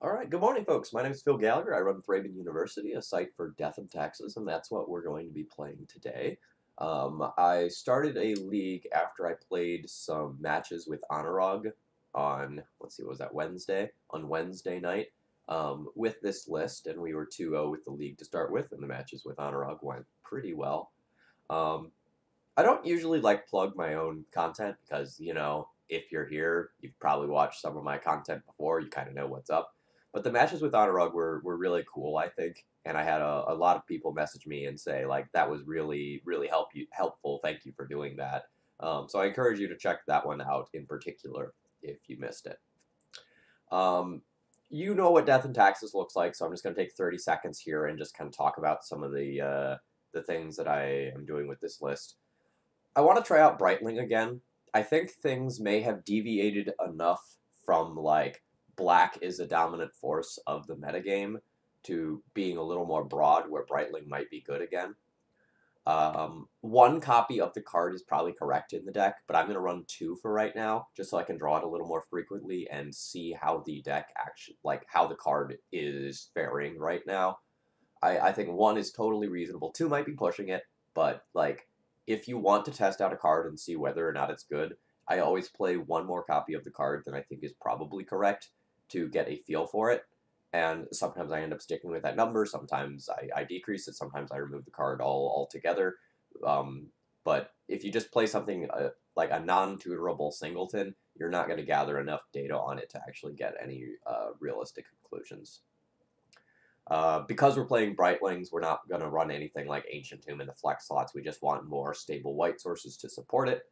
All right, good morning, folks. My name is Phil Gallagher. I run Thraben University, a site for death and taxes, and that's what we're going to be playing today. I started a league after I played some matches with Anurag on, let's see, what was that, Wednesday? On Wednesday night, with this list, and we were 2-0 with the league to start with, and the matches with Anurag went pretty well. Um, I don't usually like plug my own content because, if you're here, you've probably watched some of my content before, you kind of know what's up. But the matches with Honorug were really cool, I think. And I had a lot of people message me and say, like, that was really, really helpful. Thank you for doing that. So I encourage you to check that one out in particular if you missed it. Um, you know what Death and Taxes looks like, so I'm just going to take 30 seconds here and just kind of talk about some of the things that I am doing with this list. I want to try out Brightling again. I think things may have deviated enough from like black is a dominant force of the metagame to being a little more broad where Brightling might be good again. One copy of the card is probably correct in the deck, but I'm going to run two for right now, just so I can draw it a little more frequently and see how the deck actually, like how the card is faring right now. I think one is totally reasonable. Two might be pushing it, but like if you want to test out a card and see whether or not it's good, I always play one more copy of the card than I think is probably correct to get a feel for it. And sometimes I end up sticking with that number. Sometimes I decrease it. Sometimes I remove the card altogether. Um, but if you just play something like a non-tutorable singleton, you're not going to gather enough data on it to actually get any realistic conclusions. Because we're playing Brightlings, we're not going to run anything like Ancient Tomb in the flex slots. We just want more stable white sources to support it.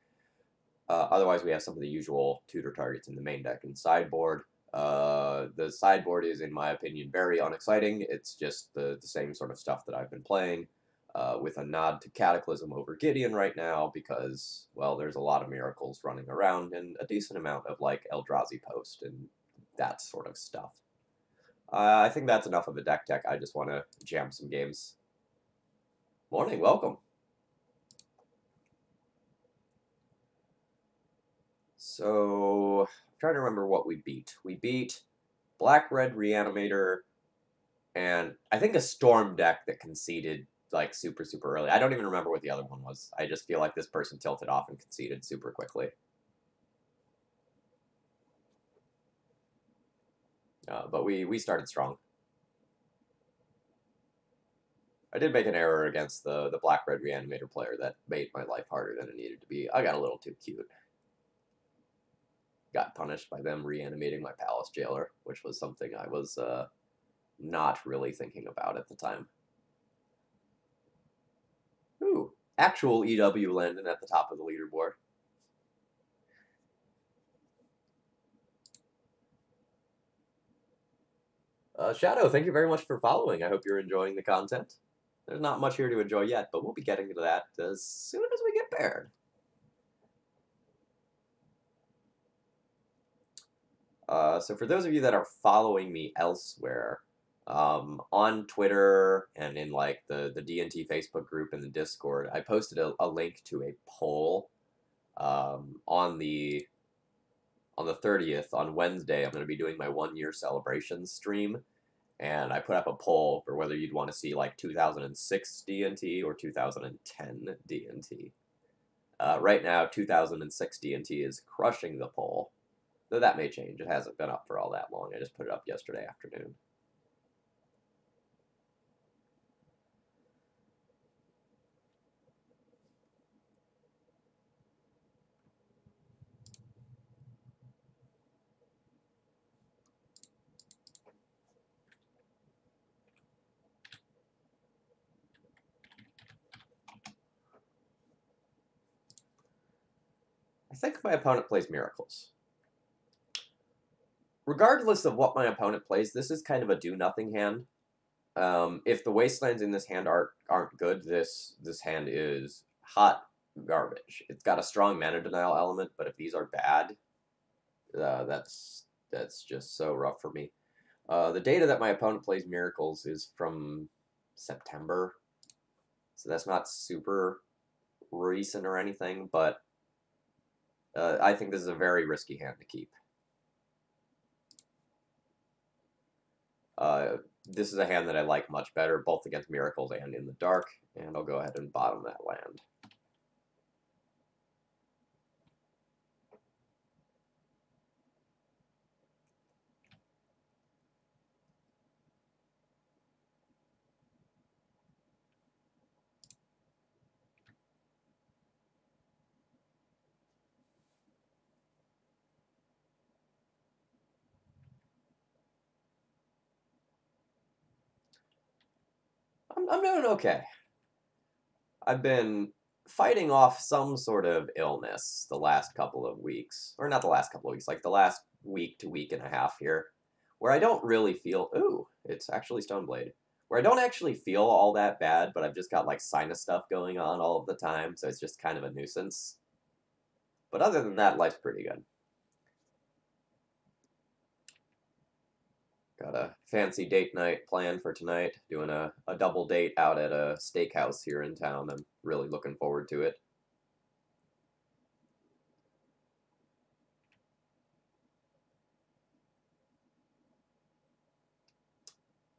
Otherwise, we have some of the usual tutor targets in the main deck and sideboard. The sideboard is, in my opinion, very unexciting. It's just the same sort of stuff that I've been playing, with a nod to Cataclysm over Gideon right now because, well, there's a lot of miracles running around and a decent amount of like Eldrazi Post and that sort of stuff. I think that's enough of a deck tech. I just want to jam some games. Morning, welcome. So, I'm trying to remember what we beat. We beat Black Red Reanimator and I think a Storm deck that conceded like super, super early. I don't even remember what the other one was. I just feel like this person tilted off and conceded super quickly. But we started strong. I did make an error against the Black Red Reanimator player that made my life harder than it needed to be. I got a little too cute. Got punished by them reanimating my palace jailer, which was something I was not really thinking about at the time. Ooh, actual EW landing at the top of the leaderboard. Shadow, thank you very much for following. I hope you're enjoying the content. There's not much here to enjoy yet, but we'll be getting to that as soon as we get paired. So for those of you that are following me elsewhere, on Twitter and in like the D&T Facebook group and the Discord, I posted a link to a poll on the 30th on Wednesday. I'm going to be doing my 1 year celebration stream, and I put up a poll for whether you'd want to see like 2006 D&T or 2010 D&T. Right now, 2006 D&T is crushing the poll. Though that may change. It hasn't been up for all that long. I just put it up yesterday afternoon. I think my opponent plays Miracles. Regardless of what my opponent plays, this is kind of a do-nothing hand. If the wastelands in this hand aren't good, this hand is hot garbage. It's got a strong mana denial element, but if these are bad, that's just so rough for me. The data that my opponent plays Miracles is from September, so that's not super recent or anything, but I think this is a very risky hand to keep. This is a hand that I like much better, both against miracles and in the dark, and I'll go ahead and bottom that land. I'm doing okay. I've been fighting off some sort of illness the last couple of weeks, or not the last couple of weeks, like the last week to week and a half here, where I don't really feel, ooh, it's actually Stoneblade, where I don't actually feel all that bad, but I've just got like sinus stuff going on all of the time, so it's just kind of a nuisance. But other than that, life's pretty good. Got a fancy date night planned for tonight, doing a double date out at a steakhouse here in town. I'm really looking forward to it.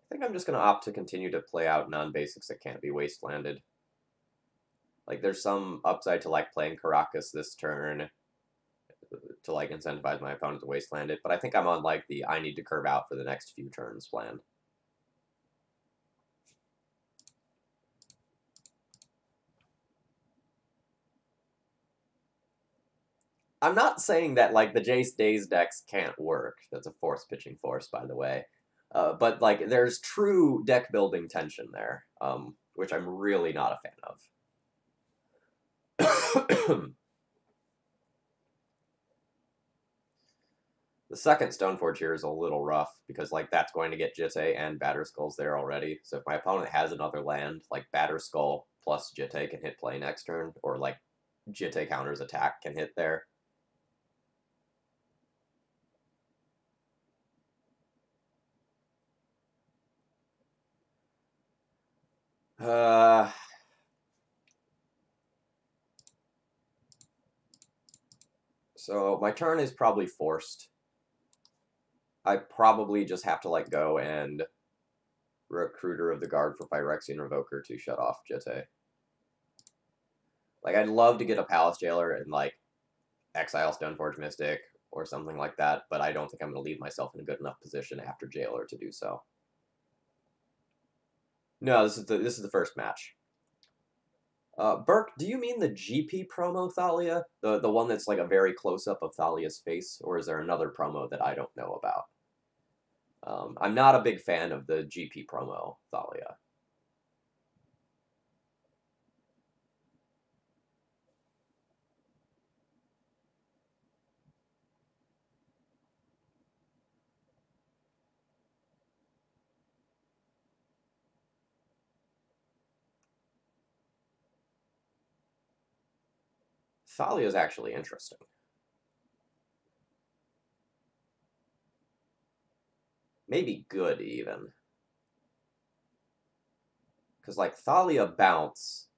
I think I'm just going to opt to continue to play out non-basics that can't be wastelanded. Like, there's some upside to, like, playing Caracas this turn to, like, incentivize my opponent to wasteland it, but I think I'm on, like, the I need to curve out for the next few turns plan. I'm not saying that, like, the Jace Daze decks can't work. That's a force pitching force, by the way. But, like, there's true deck building tension there, which I'm really not a fan of. The second Stoneforge here is a little rough, because, like, that's going to get Jitte and Batterskull's there already. So if my opponent has another land, like, Batterskull plus Jitte can hit play next turn, or, like, Jitte counters attack can hit there. So my turn is probably forced. I probably just have to, like, go and Recruiter of the Guard for Phyrexian Revoker to shut off Jitte. Like, I'd love to get a Palace Jailer and, like, exile Stoneforge Mystic or something like that, but I don't think I'm going to leave myself in a good enough position after Jailer to do so. No, this is the first match. Burke, do you mean the GP promo Thalia? The one that's like a very close-up of Thalia's face? Or is there another promo that I don't know about? I'm not a big fan of the GP promo Thalia. Thalia is actually interesting. Maybe good, even. Because, like, Thalia Bounce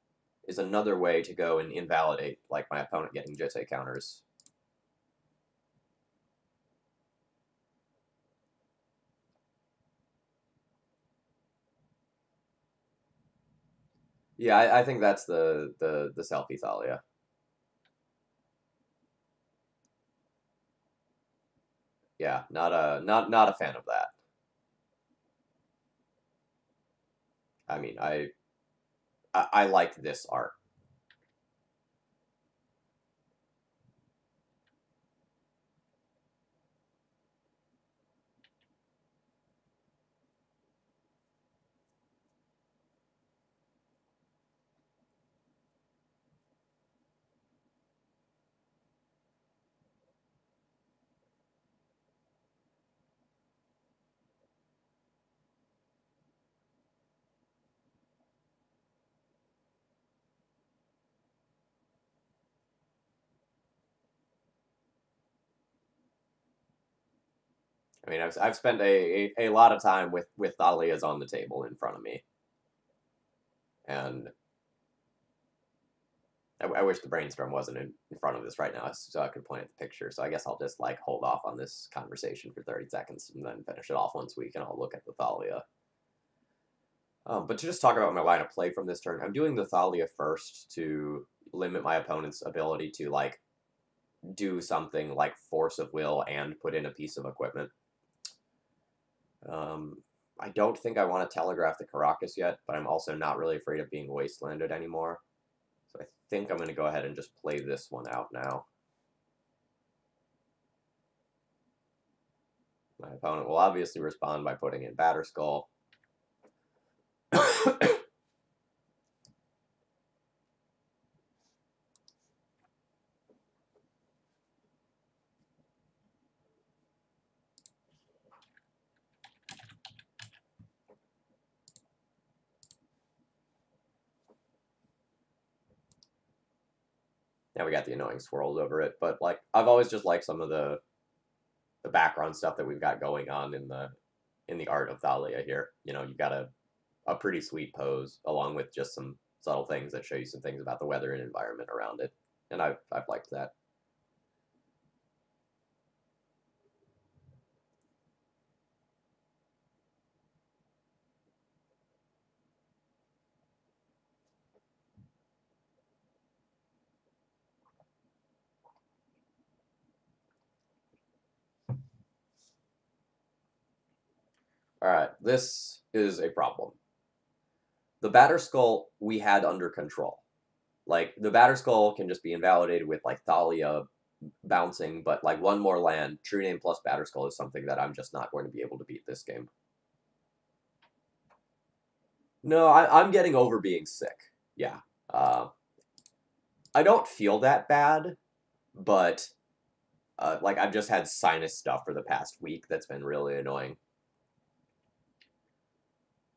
is another way to go and invalidate, like, my opponent getting Jitte counters. Yeah, I think that's the selfie Thalia. Yeah, not a fan of that. I mean, I like this art. I mean, I've spent a lot of time with Thalias on the table in front of me, and I wish the brainstorm wasn't in front of this right now, so I could point at the picture. So I guess I'll just like hold off on this conversation for 30 seconds and then finish it off once we can all look at the Thalia. But to just talk about my line of play from this turn, I'm doing the Thalia first to limit my opponent's ability to like do something like Force of Will and put in a piece of equipment. I don't think I want to telegraph the Caracas yet, but I'm also not really afraid of being wastelanded anymore. So I think I'm going to go ahead and just play this one out now. My opponent will obviously respond by putting in Batterskull. Now we got the annoying swirls over it, but like I've always just liked some of the background stuff that we've got going on in the art of Thalia here. You know, you've got a pretty sweet pose along with just some subtle things that show you some things about the weather and environment around it, and I've liked that. All right, this is a problem. The Batterskull we had under control. Like, the Batterskull can just be invalidated with, like, Thalia bouncing, but, like, one more land, True Name plus Batterskull is something that I'm just not going to be able to beat this game. No, I'm getting over being sick. Yeah. I don't feel that bad, but, like, I've just had sinus stuff for the past week that's been really annoying.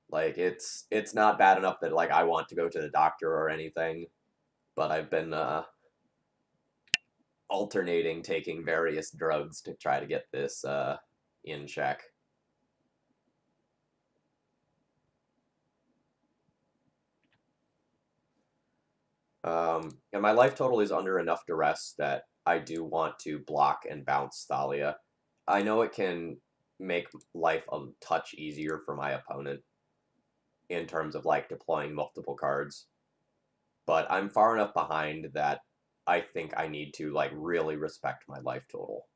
Like, it's not bad enough that, like, I want to go to the doctor or anything, but I've been, alternating taking various drugs to try to get this, in check. And my life total is under enough duress that I do want to block and bounce Thalia. I know it can make life a touch easier for my opponent in terms of, like, deploying multiple cards, but I'm far enough behind that I think I need to, like, really respect my life total.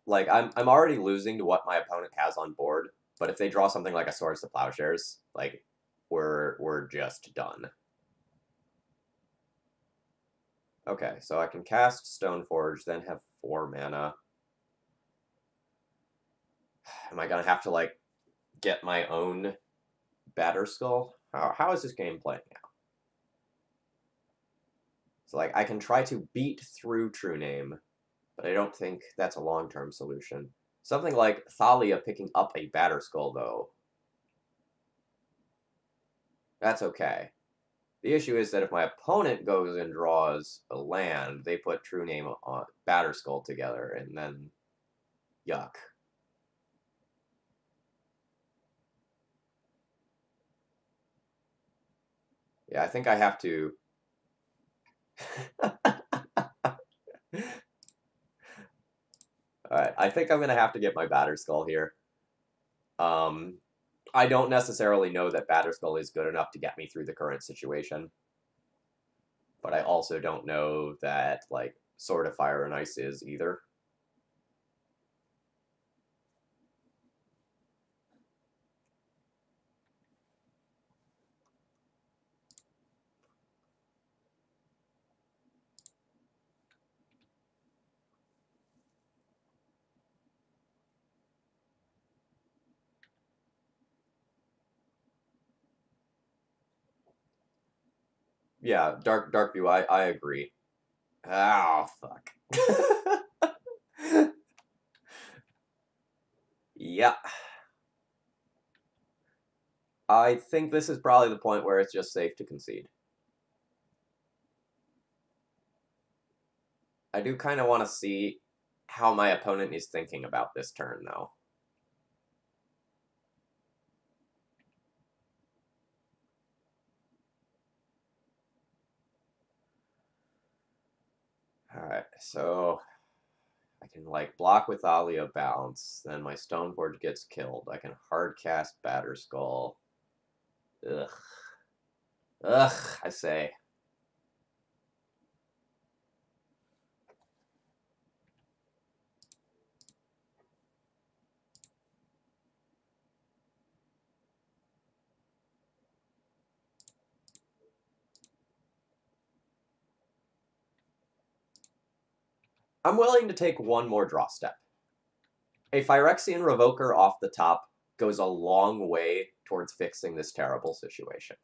Like, I'm already losing to what my opponent has on board, but if they draw something like a Swords to Plowshares, like, we're just done. Okay, so I can cast Stoneforge, then have 4 mana. Am I gonna have to, like, get my own Batterskull? How is this game playing out? So, like, I can try to beat through True Name, but I don't think that's a long-term solution. Something like Thalia picking up a Batterskull, though, that's okay. The issue is that if my opponent goes and draws a land, they put True Name on Batterskull together, and then yuck. Yeah, I think I have to. Alright, I think I'm going to have to get my Batterskull here. I don't necessarily know that Batterskull is good enough to get me through the current situation. But I also don't know that, like, Sword of Fire and Ice is either. Yeah, Dark View, I agree. Oh, fuck. Yeah. I think this is probably the point where it's just safe to concede. I do kind of want to see how my opponent is thinking about this turn, though. Alright, so I can, like, block with Alia Bounce, then my Stoneforge gets killed. I can hard cast Batterskull. Ugh. Ugh, I say. I'm willing to take one more draw step. A Phyrexian Revoker off the top goes a long way towards fixing this terrible situation.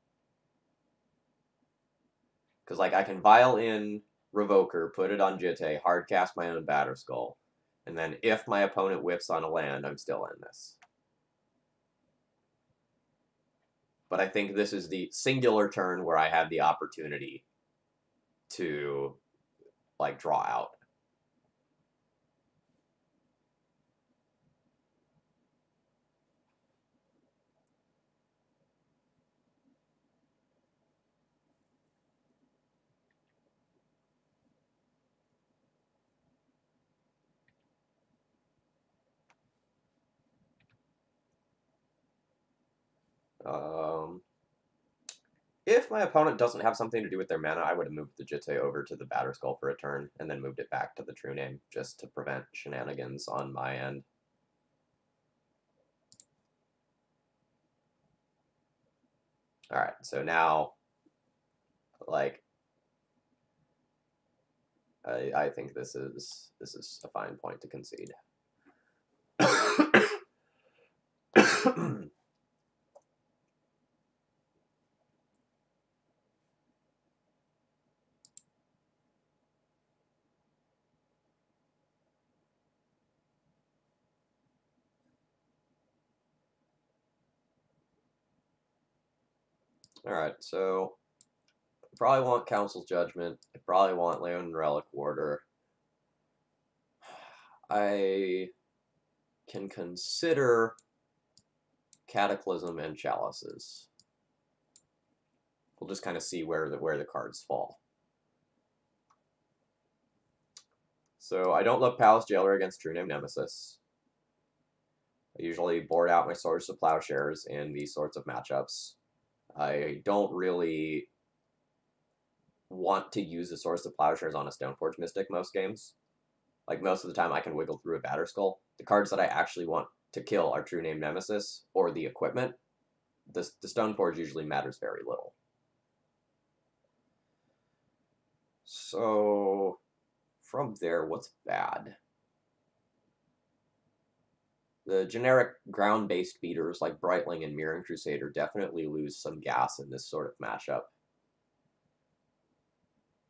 Because, like, I can Vial in Revoker, put it on Jitte, hardcast my own Batterskull, and then if my opponent whiffs on a land, I'm still in this. But I think this is the singular turn where I have the opportunity to, like, draw out. If my opponent doesn't have something to do with their mana, I would have moved the Jitte over to the Batterskull for a turn, and then moved it back to the True Name, just to prevent shenanigans on my end. Alright, so now, like, I think this is a fine point to concede. Alright, so I probably want Council's Judgment. I probably want Leonin Relic Warder. I can consider Cataclysm and Chalices. We'll just kind of see where the cards fall. So I don't look Palace Jailer against True Name Nemesis. I usually board out my Swords of Plowshares in these sorts of matchups. I don't really want to use the Swords of Plowshares on a Stoneforge Mystic most games. Like, most of the time I can wiggle through a Batterskull. The cards that I actually want to kill are True Name Nemesis or the equipment. The Stoneforge usually matters very little. So, from there, what's bad? The generic ground-based beaters like Brightling and Mirran Crusader definitely lose some gas in this sort of matchup.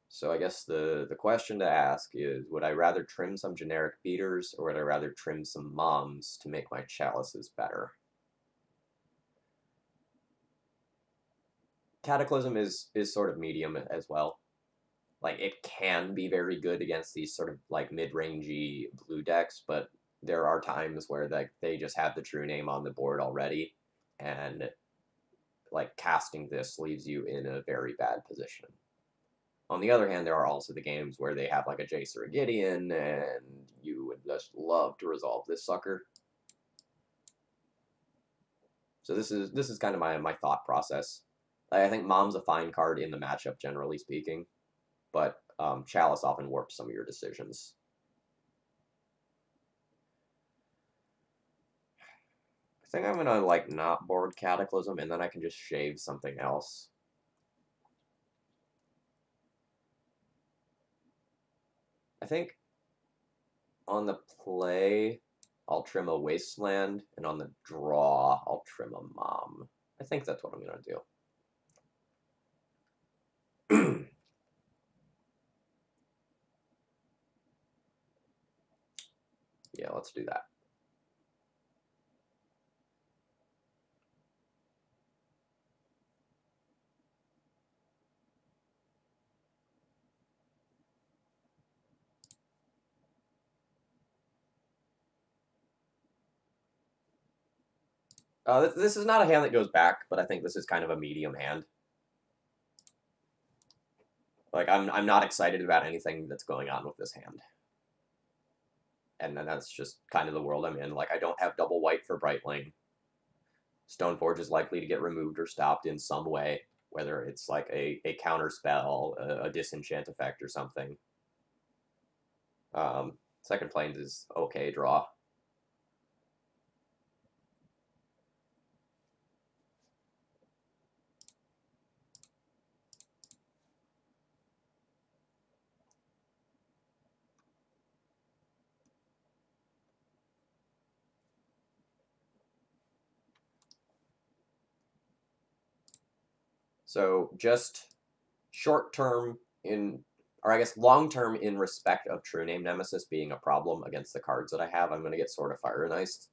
So I guess the question to ask is, would I rather trim some generic beaters, or would I rather trim some moms to make my chalices better? Cataclysm is sort of medium as well. Like, it can be very good against these sort of, like, mid-rangey blue decks, but there are times where, like, they just have the True Name on the board already, and, like, casting this leaves you in a very bad position. On the other hand, there are also the games where they have, like, a Jace or a Gideon, and you would just love to resolve this sucker. So this is kind of my thought process. I think Mom's a fine card in the matchup, generally speaking, but Chalice often warps some of your decisions. I think I'm gonna, like, not board Cataclysm, and then I can just shave something else. I think on the play, I'll trim a Wasteland, and on the draw, I'll trim a Mom. I think that's what I'm gonna do. Yeah, let's do that. This is not a hand that goes back, but I think this is kind of a medium hand. Like, I'm not excited about anything that's going on with this hand. And then that's just kind of the world I'm in. Like, I don't have double white for Brightling. Stoneforge is likely to get removed or stopped in some way, whether it's like a counter spell, a disenchant effect, or something. Second Plains is okay draw. So just short term in, or I guess long term in respect of True Name Nemesis being a problem against the cards that I have, I'm going to get Sword of Fire and Ice.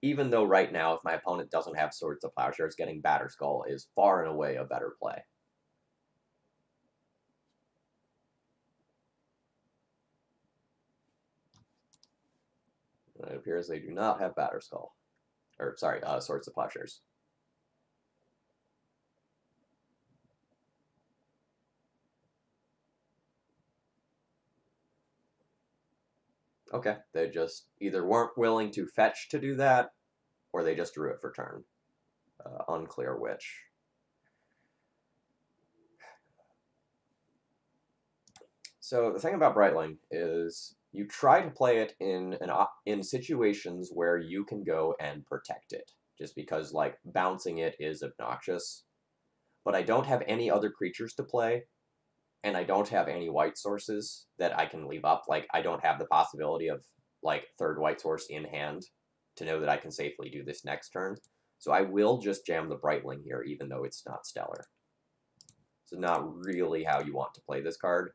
Even though right now, if my opponent doesn't have Swords of Plowshares, getting Batterskull is far and away a better play. And it appears they do not have Batterskull. Or, sorry, Swords of Plowshares. Okay, they just either weren't willing to fetch to do that, or they just drew it for turn. Unclear which. So the thing about Brightling is you try to play it in situations where you can go and protect it, just because like bouncing it is obnoxious. But I don't have any other creatures to play, and I don't have any white sources that I can leave up. Like I don't have the possibility of like third white source in hand to know that I can safely do this next turn. So I will just jam the Brightling here, even though it's not stellar. So not really how you want to play this card.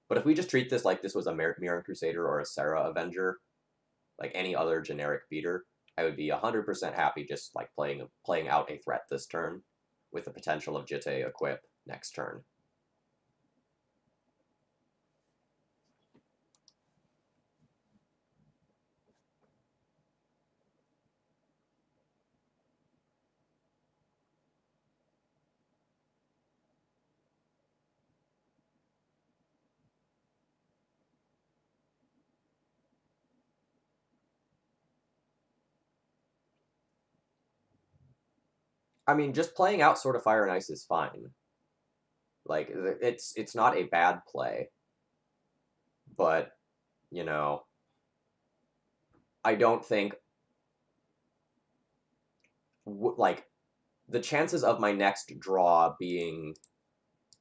But if we just treat this like this was a Mirran Crusader or a Serra Avenger, like any other generic beater, I would be 100% happy just like playing out a threat this turn, with the potential of Jitte equip next turn. I mean, just playing out Sword of Fire and Ice is fine. Like it's not a bad play, but you know, I don't think like the chances of my next draw being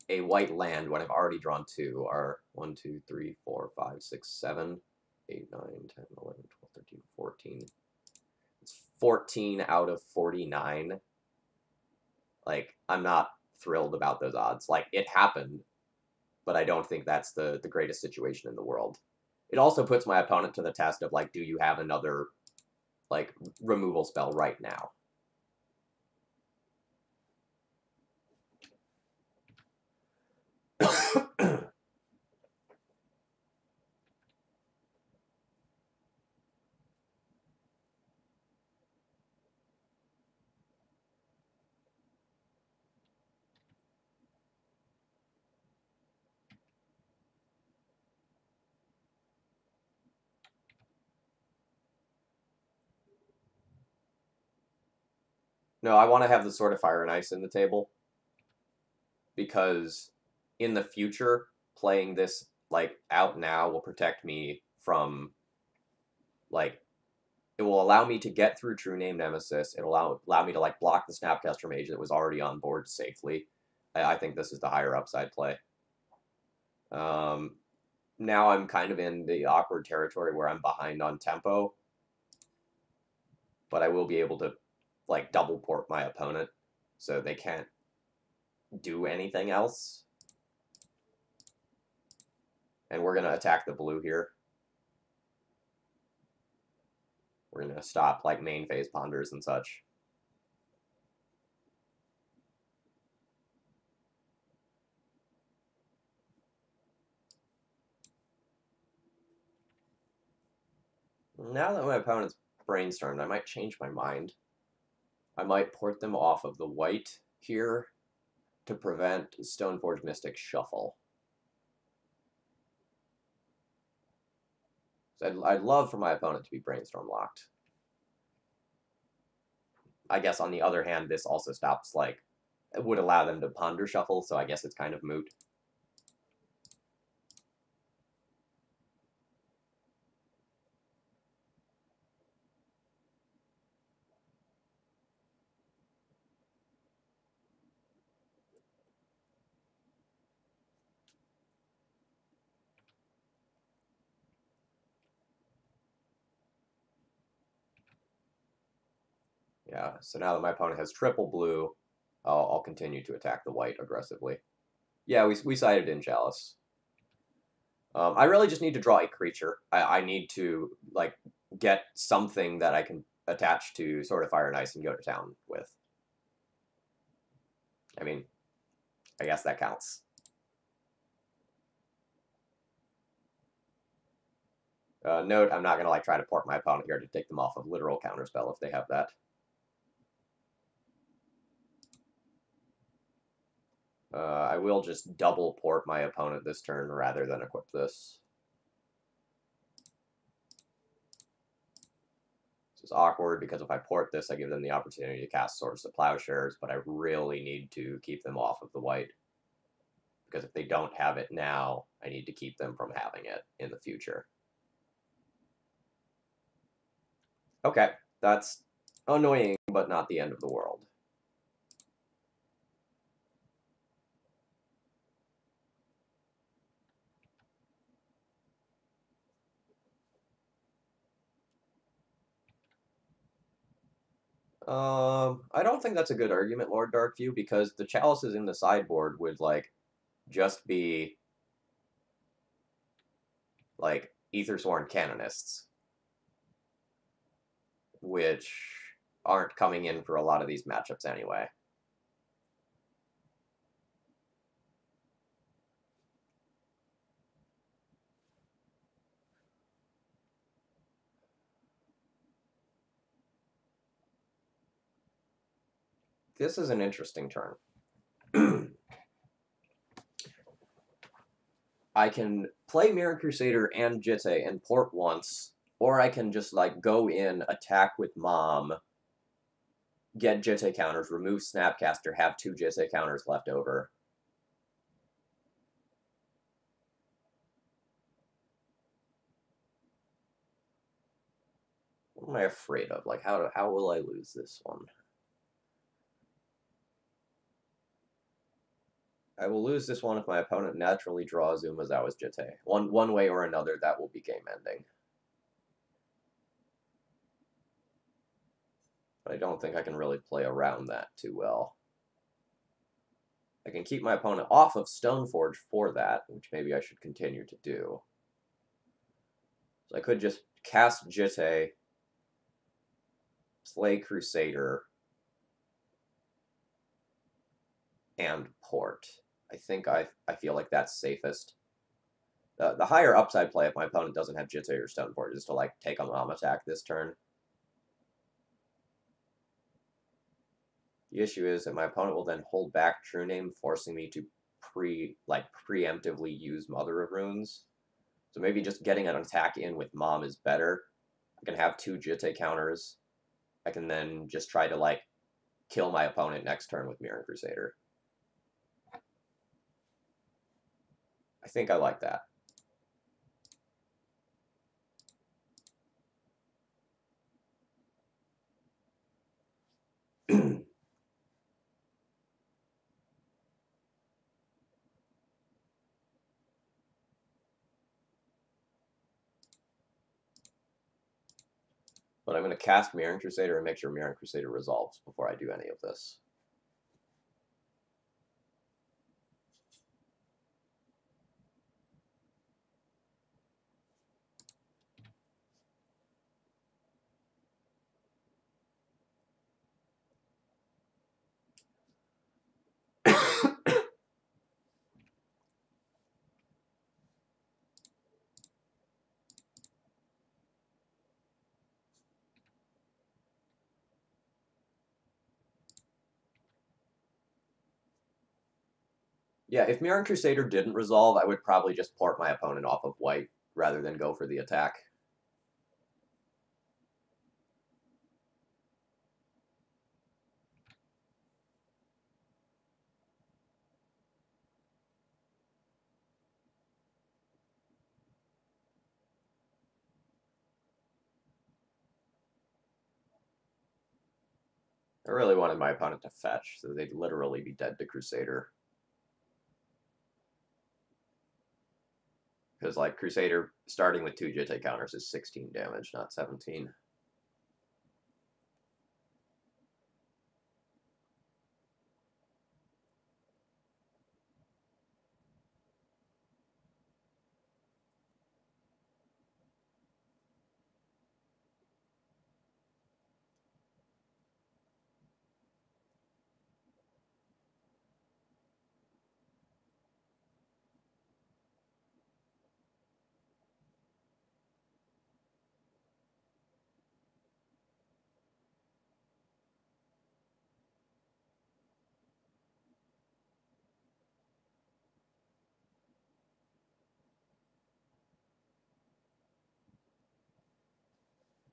a white land when I've already drawn two are 1, 2, 3, 4, 5, 6, 7, 8, 9, 10, 11, 12, 13, 14. It's 14 out of 49. Like, I'm not thrilled about those odds. Like, it happened, but I don't think that's the greatest situation in the world. It also puts my opponent to the test of, like, do you have another, like, removal spell right now? No, I want to have the Sword of Fire and Ice in the table, because in the future, playing this like out now will protect me from like it will allow me to get through True Name Nemesis. It'll allow me to like block the Snapcaster Mage that was already on board safely. I think this is the higher upside play. Now I'm kind of in the awkward territory where I'm behind on tempo, but I will be able to like double port my opponent so they can't do anything else. And we're gonna attack the blue here. We're gonna stop like main phase ponders and such. Now that my opponent's brainstormed, I might change my mind. I might port them off of the white here to prevent Stoneforge Mystic shuffle. So I'd love for my opponent to be Brainstorm locked. I guess on the other hand, this also stops, like, it would allow them to ponder shuffle, so I guess it's kind of moot. Yeah, so now that my opponent has triple blue, I'll continue to attack the white aggressively. Yeah, we sided in Chalice. I really just need to draw a creature. I need to, like, get something that I can attach to Sword of Fire and Ice and go to town with. I mean, I guess that counts. Note, I'm not going to, like, try to port my opponent here to take them off of literal counterspell if they have that. I will just double port my opponent this turn rather than equip this. This is awkward because if I port this, I give them the opportunity to cast Swords to Plowshares, but I really need to keep them off of the white. Because if they don't have it now, I need to keep them from having it in the future. Okay, that's annoying, but not the end of the world. I don't think that's a good argument, Lord Darkview, because the chalices in the sideboard would, like, just be, like, Aethersworn Canonists, which aren't coming in for a lot of these matchups anyway. This is an interesting turn. I can play Mirror Crusader and Jitte and port once, or I can just, like, go in, attack with Mom, get Jitte counters, remove Snapcaster, have 2 Jitte counters left over. What am I afraid of? Like, how will I lose this one? I will lose this one if my opponent naturally draws Umezawa's Jitte. One way or another, that will be game ending. But I don't think I can really play around that too well. I can keep my opponent off of Stoneforge for that, which maybe I should continue to do. So I could just cast Jitte, play Crusader, and port. I think I feel like that's safest. The higher upside play if my opponent doesn't have Jitte or Stoneforge is to, like, take a Mom attack this turn. The issue is that my opponent will then hold back True Name, forcing me to preemptively use Mother of Runes. So maybe just getting an attack in with Mom is better. I can have 2 Jitte counters. I can then just try to, like, kill my opponent next turn with Mirror Crusader. I think I like that. But I'm going to cast Mirror Crusader and make sure Mirror Crusader resolves before I do any of this. Yeah, if Mirran Crusader didn't resolve, I would probably just port my opponent off of white rather than go for the attack. I really wanted my opponent to fetch, so they'd literally be dead to Crusader. Because, like, Crusader starting with 2 Jitte counters is 16 damage, not 17.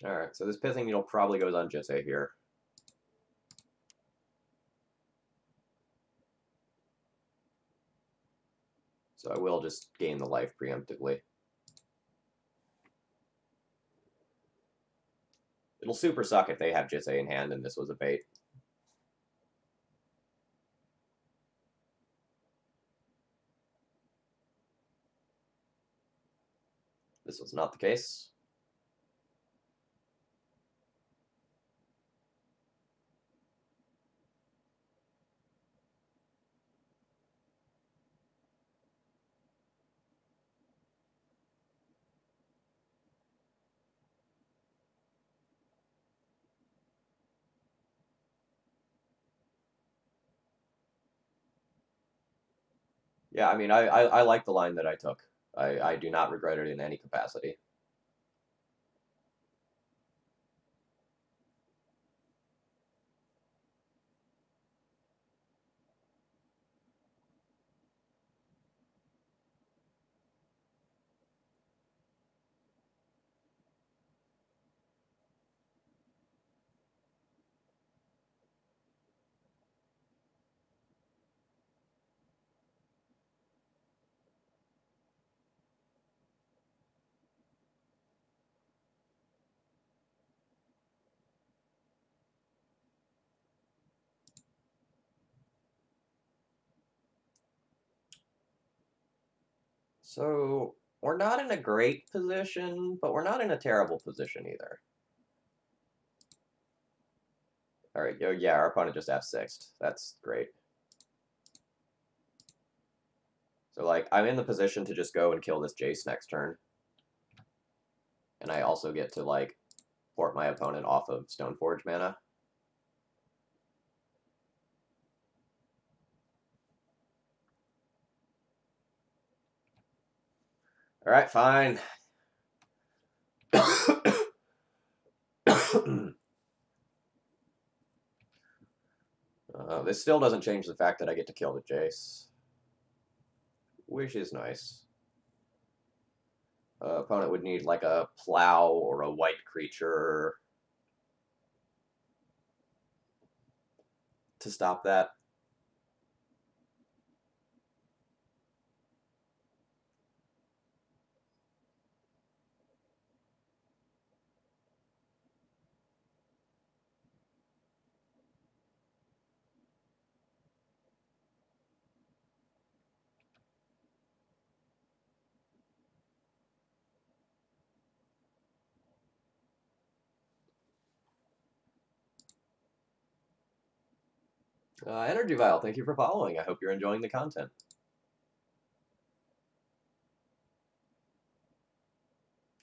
Alright, so this Pithing Needle probably goes on Jitte here. So I will just gain the life preemptively. It'll super suck if they have Jitte in hand and this was a bait. This was not the case. Yeah, I mean, I like the line that I took. I do not regret it in any capacity. So we're not in a great position, but we're not in a terrible position either. All right, yeah, our opponent just F6'd. That's great. So, like, I'm in the position to just go and kill this Jace next turn. And I also get to, like, port my opponent off of Stoneforge mana. All right, fine. This still doesn't change the fact that I get to kill the Jace, which is nice. Opponent would need like a plow or a white creature to stop that. Energy Vial, thank you for following. I hope you're enjoying the content.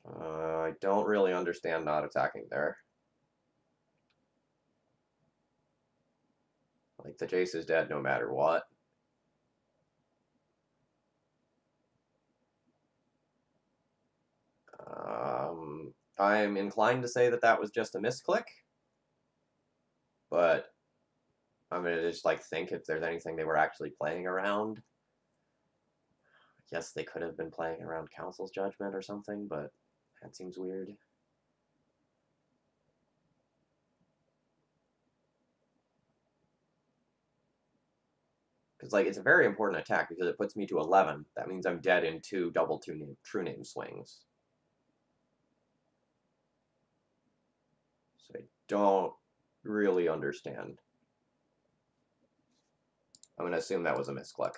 I don't really understand not attacking there. Like, the Jace is dead no matter what. I'm inclined to say that that was just a misclick, but I'm gonna just like think if there's anything they were actually playing around. guess they could have been playing around Council's Judgment or something, but that seems weird. Because, like, it's a very important attack because it puts me to 11. That means I'm dead in 2 double true name swings. So I don't really understand. I'm going to assume that was a misclick.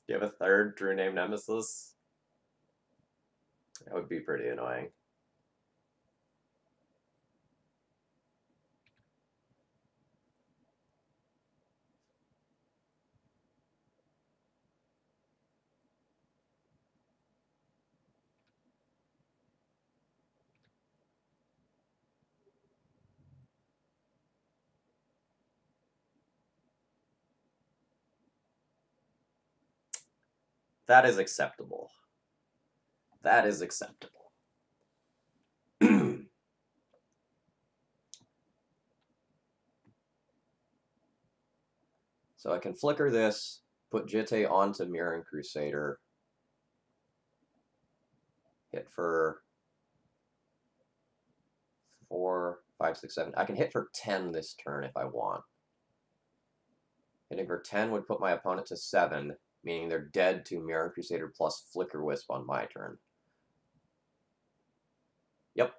Do you have a third true name nemesis? That would be pretty annoying. That is acceptable. That is acceptable. So I can flicker this, put Jitte onto Mirren Crusader, hit for 4, 5, 6, 7. I can hit for 10 this turn if I want. Hitting for 10 would put my opponent to 7, meaning they're dead to Mirren Crusader plus Flicker Wisp on my turn. Yep.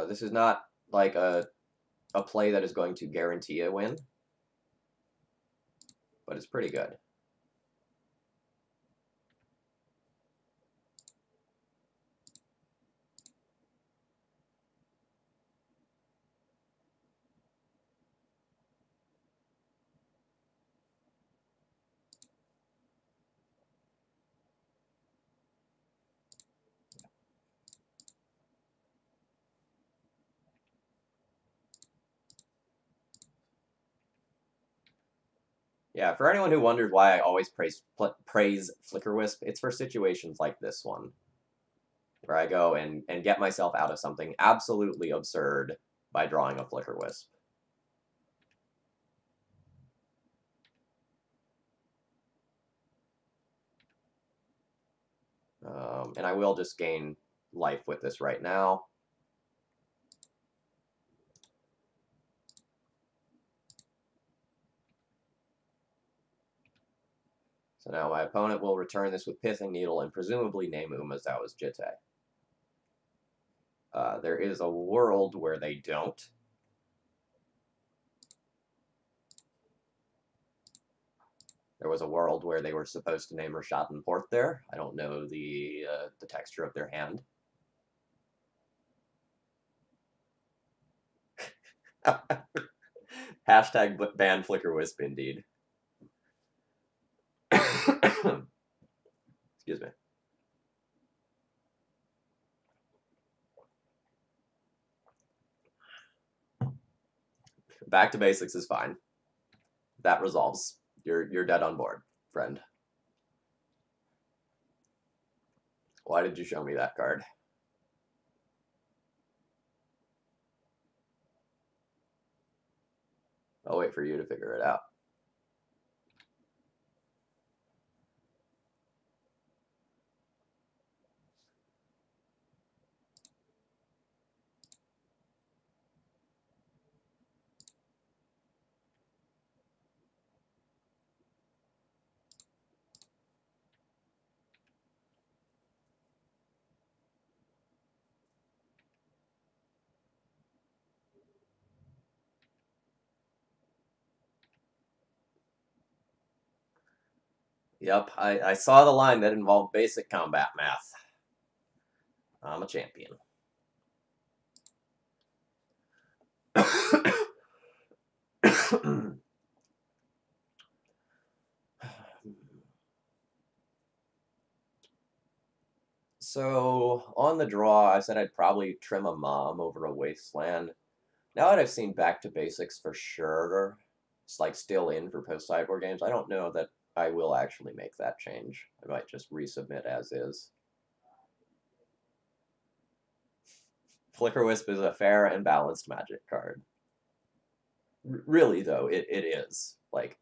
This is not like a play that is going to guarantee a win, but it's pretty good. Yeah, for anyone who wonders why I always praise Flicker Wisp, it's for situations like this one, where I go and get myself out of something absolutely absurd by drawing a Flicker Wisp. And I will just gain life with this right now. So now my opponent will return this with Pithing Needle and presumably name Umezawa's Jitte. There is a world where they don't. There was a world where they were supposed to name Rashadan Port there. I don't know the texture of their hand. Hashtag ban Flicker Wisp, indeed. Excuse me. Back to basics is fine. That resolves. You're dead on board, friend. Why did you show me that card? I'll wait for you to figure it out. Yep, I saw the line that involved basic combat math. I'm a champion. So, on the draw, I said I'd probably trim a mom over a wasteland. Now that I've seen Back to Basics for sure, it's like still in for post-cyborg games, I don't know that I will actually make that change. I might just resubmit as is. Flicker Wisp is a fair and balanced magic card. Really, though, it is. Like,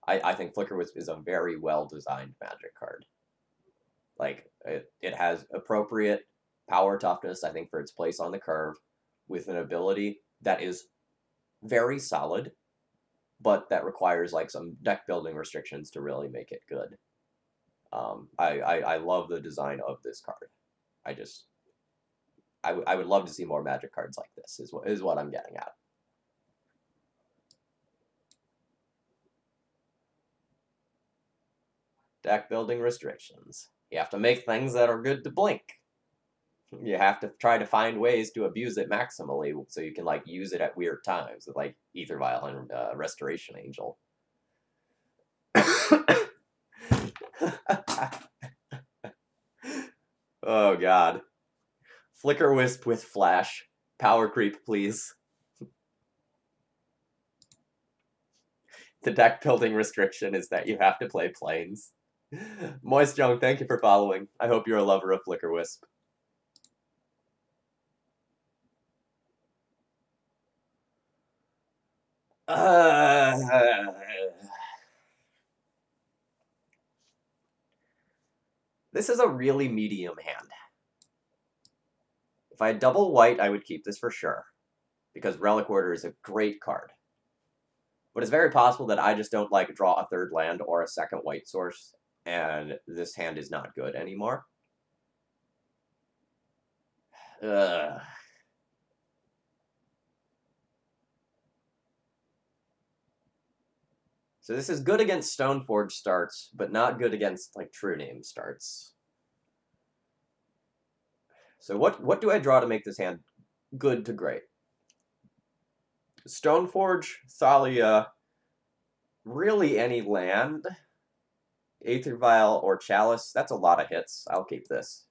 I think Flicker Wisp is a very well-designed magic card. Like, it has appropriate power toughness, I think, for its place on the curve, with an ability that is very solid, but that requires, like, some deck building restrictions to really make it good. I love the design of this card. I would love to see more Magic cards like this, is what I'm getting at. Deck building restrictions. You have to make things that are good to blink. You have to try to find ways to abuse it maximally so you can, like, use it at weird times, like Ether Vial and Restoration Angel. Oh, God. Flicker Wisp with Flash. Power creep, please. The deck building restriction is that you have to play planes. Moist Young, thank you for following. I hope you're a lover of Flicker Wisp. This is a really medium hand. If I had double white, I would keep this for sure, because Relic Order is a great card. But it's very possible that I just don't like draw a third land or a second white source, and this hand is not good anymore. Ugh. So this is good against Stoneforge starts, but not good against, like, True Name starts. So what do I draw to make this hand good to great? Stoneforge, Thalia, really any land. Aether Vial or Chalice, that's a lot of hits. I'll keep this.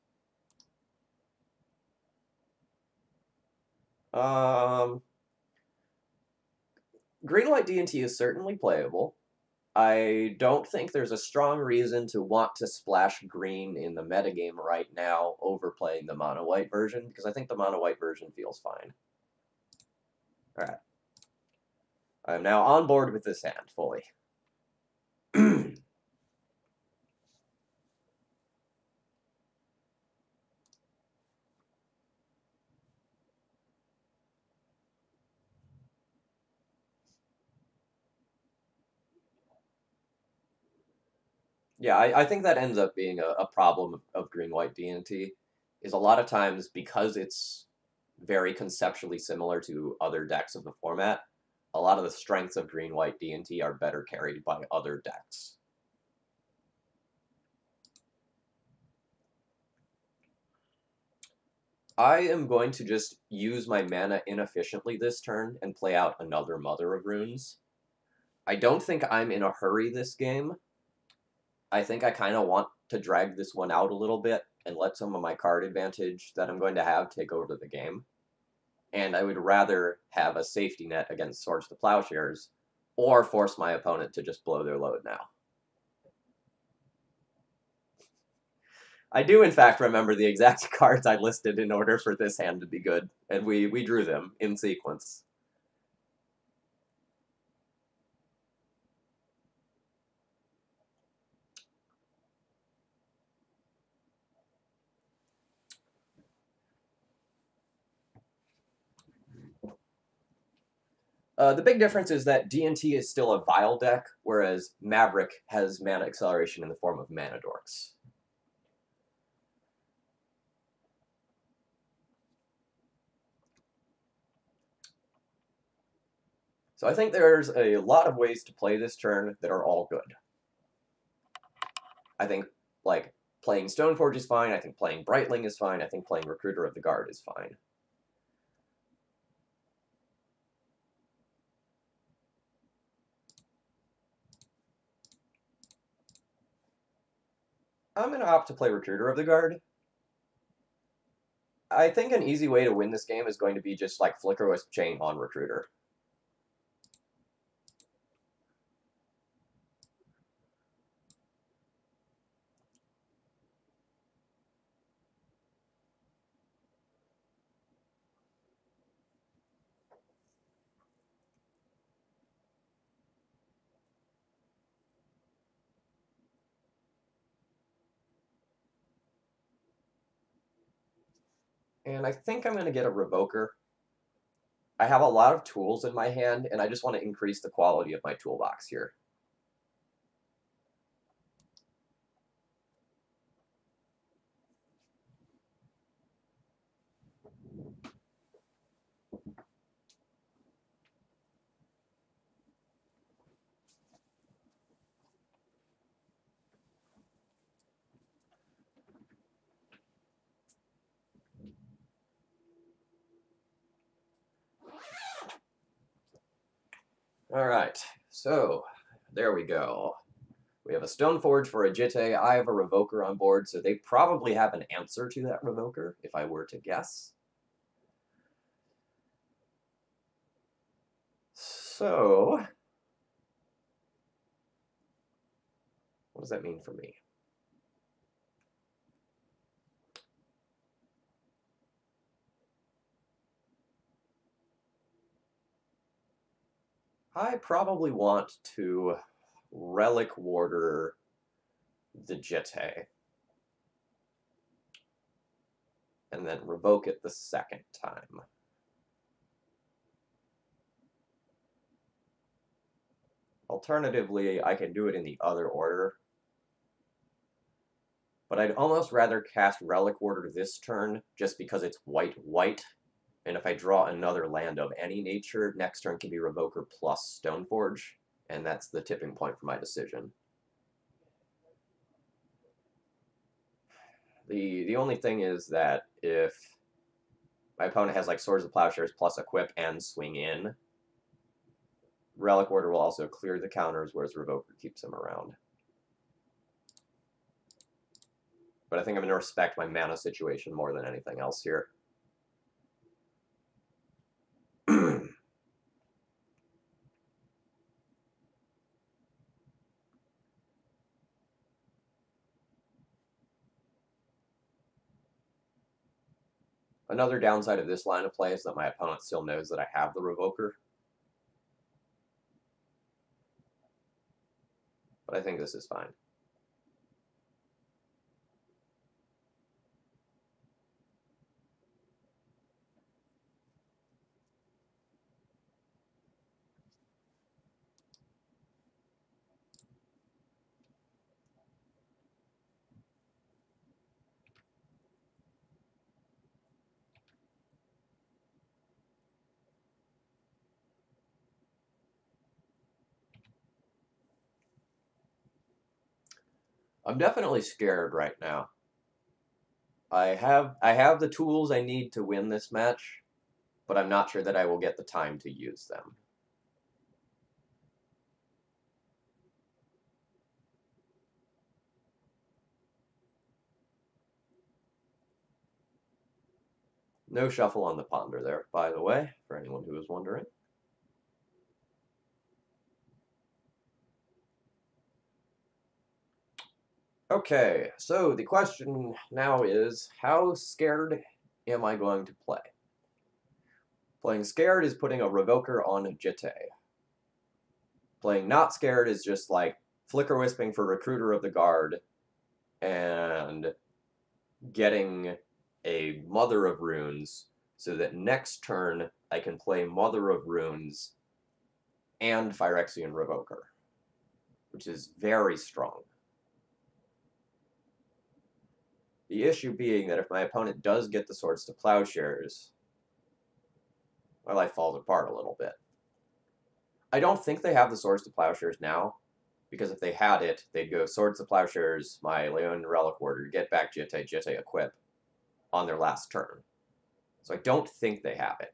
Green-white D&T is certainly playable. I don't think there's a strong reason to want to splash green in the metagame right now over playing the mono-white version, because I think the mono-white version feels fine. Alright. I'm now on board with this hand, fully. Yeah, I think that ends up being a problem of green-white D&T, is a lot of times, because it's very conceptually similar to other decks of the format, a lot of the strengths of green-white D&T are better carried by other decks. I am going to just use my mana inefficiently this turn and play out another Mother of Runes. I don't think I'm in a hurry this game. I think I kind of want to drag this one out a little bit and let some of my card advantage that I'm going to have take over the game. And I would rather have a safety net against Swords to Plowshares, or force my opponent to just blow their load now. I do, in fact, remember the exact cards I listed in order for this hand to be good, and we drew them in sequence. The big difference is that D&T is still a Vial deck, whereas Maverick has mana acceleration in the form of Mana Dorks. So I think there's a lot of ways to play this turn that are all good. I think, like, playing Stoneforge is fine. I think playing Brightling is fine. I think playing Recruiter of the Guard is fine. I'm going to opt to play Recruiter of the Guard. I think an easy way to win this game is going to be just, like, Flicker Wisp Chain on Recruiter. And I think I'm going to get a Revoker. I have a lot of tools in my hand, and I just want to increase the quality of my toolbox here. All right, so there we go. We have a Stoneforge for a Jitte. I have a Revoker on board, so they probably have an answer to that Revoker, if I were to guess. So, what does that mean for me? I probably want to Relic Warder the Jitte, and then revoke it the second time. Alternatively, I can do it in the other order, but I'd almost rather cast Relic Warder this turn just because it's white-white, and if I draw another land of any nature, next turn can be Revoker plus Stoneforge, and that's the tipping point for my decision. The only thing is that if my opponent has like Swords of Plowshares plus Equip and Swing In, Relic Warder will also clear the counters, whereas Revoker keeps him around. But I think I'm going to respect my mana situation more than anything else here. Another downside of this line of play is that my opponent still knows that I have the Revoker. But I think this is fine. I'm definitely scared right now. I have the tools I need to win this match, but I'm not sure that I will get the time to use them. No shuffle on the ponder there, by the way, for anyone who was wondering. Okay, so the question now is, how scared am I going to play? Playing scared is putting a Revoker on a Jitte. Playing not scared is just like Flicker Wisping for Recruiter of the Guard and getting a Mother of Runes so that next turn I can play Mother of Runes and Phyrexian Revoker, which is very strong. The issue being that if my opponent does get the Swords to Plowshares, my life falls apart a little bit. I don't think they have the Swords to Plowshares now, because if they had it, they'd go Swords to Plowshares, my Leon Relic Warder, get back Jitte, Jitte equip on their last turn. So I don't think they have it.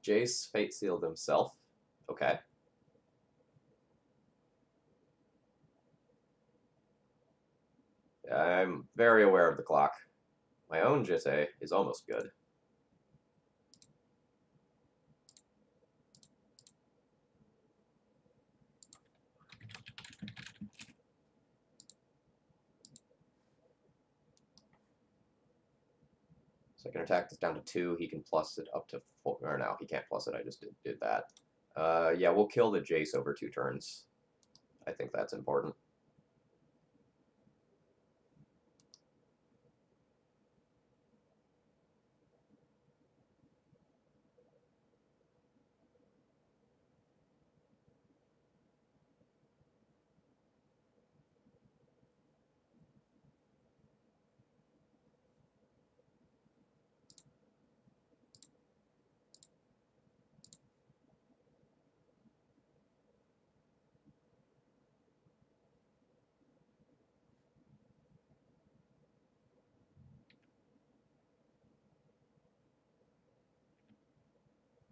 Jace Fate Sealed himself. Okay. I'm very aware of the clock. My own Jitte is almost good. Second attack is down to 2. He can plus it up to 4. Or no, he can't plus it. I just did that. Yeah, we'll kill the Jace over 2 turns. I think that's important.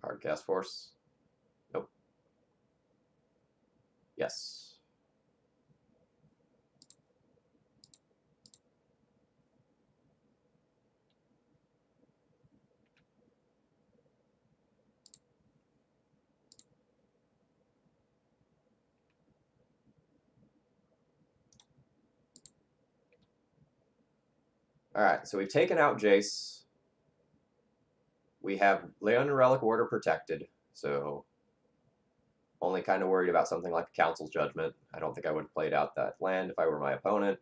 Hard Cast Force. Nope. Yes. Alright, so we've taken out Jace. We have Leon Relic Warder protected, so only kind of worried about something like the Council's Judgment. I don't think I would have played out that land if I were my opponent.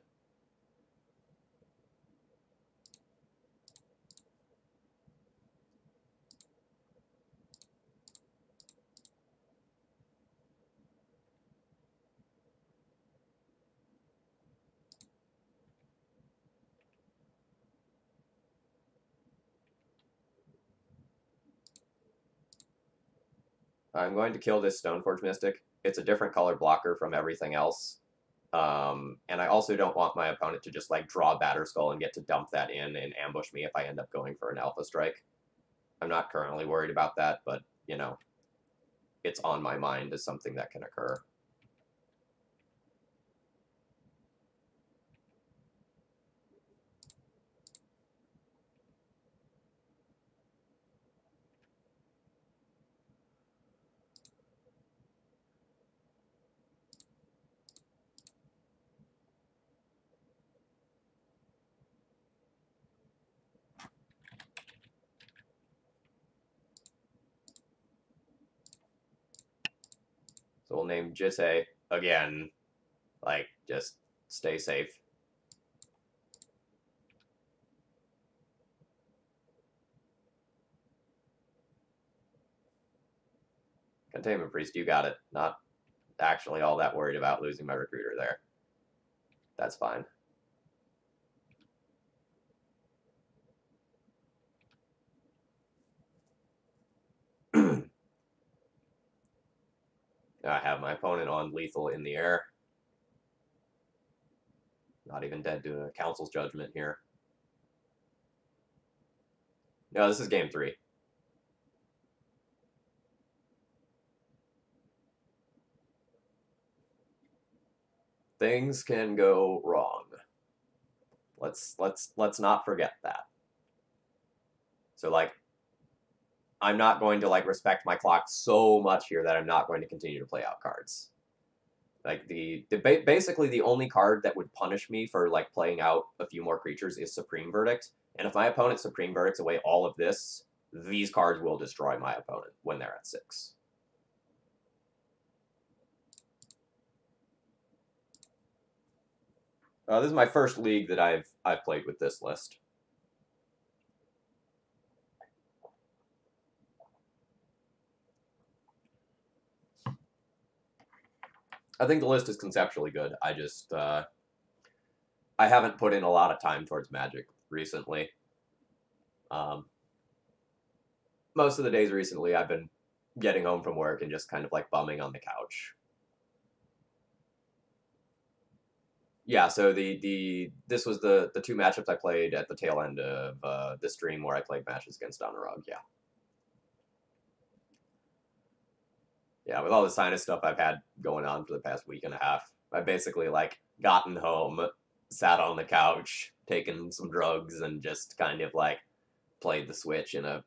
I'm going to kill this Stoneforge Mystic. It's a different color blocker from everything else. And I also don't want my opponent to just like draw Batterskull and get to dump that in and ambush me if I end up going for an Alpha Strike. I'm not currently worried about that, but, you know, it's on my mind as something that can occur. So we'll name Jitte again. Like, just stay safe. Containment Priest, you got it. Not actually all that worried about losing my recruiter there. That's fine. I have my opponent on lethal in the air. Not even dead to a Council's Judgment here. No, this is game 3. Things can go wrong. Let's not forget that. So like I'm not going to like respect my clock so much here that I'm not going to continue to play out cards. Like basically the only card that would punish me for like playing out a few more creatures is Supreme Verdict. And if my opponent Supreme Verdicts away all of this, these cards will destroy my opponent when they're at 6. This is my first league that I've played with this list. I think the list is conceptually good. I just I haven't put in a lot of time towards Magic recently. Most of the days recently, I've been getting home from work and just kind of like bumming on the couch. Yeah, so this was the 2 matchups I played at the tail end of this stream where I played matches against Donarog. Yeah. Yeah, with all the sinus stuff I've had going on for the past week and a half, I basically like gotten home, sat on the couch, taken some drugs, and just kind of like played the Switch in a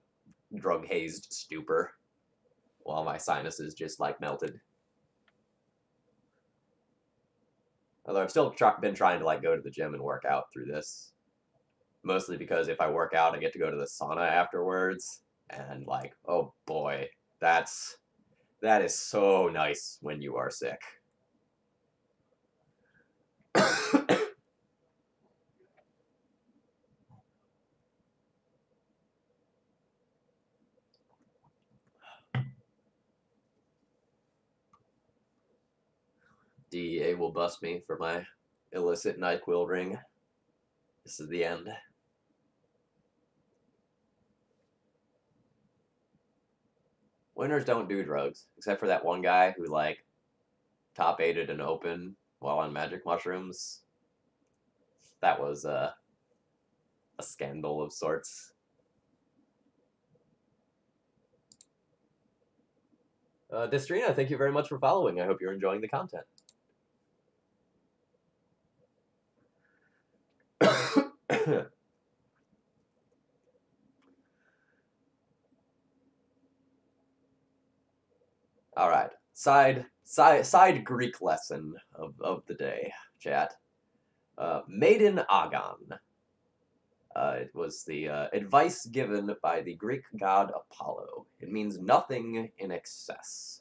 drug hazed stupor while my sinuses just like melted. Although I've still been trying to like go to the gym and work out through this, mostly because if I work out, I get to go to the sauna afterwards, and like, oh boy, that is so nice when you are sick. DEA will bust me for my illicit NyQuil ring. This is the end. Winners don't do drugs, except for that one guy who like top 8'd an open while on magic mushrooms. That was a scandal of sorts. Destrina, thank you very much for following. I hope you're enjoying the content. All right, side Greek lesson of the day, chat. Maiden Agon. It was the advice given by the Greek god Apollo. It means nothing in excess.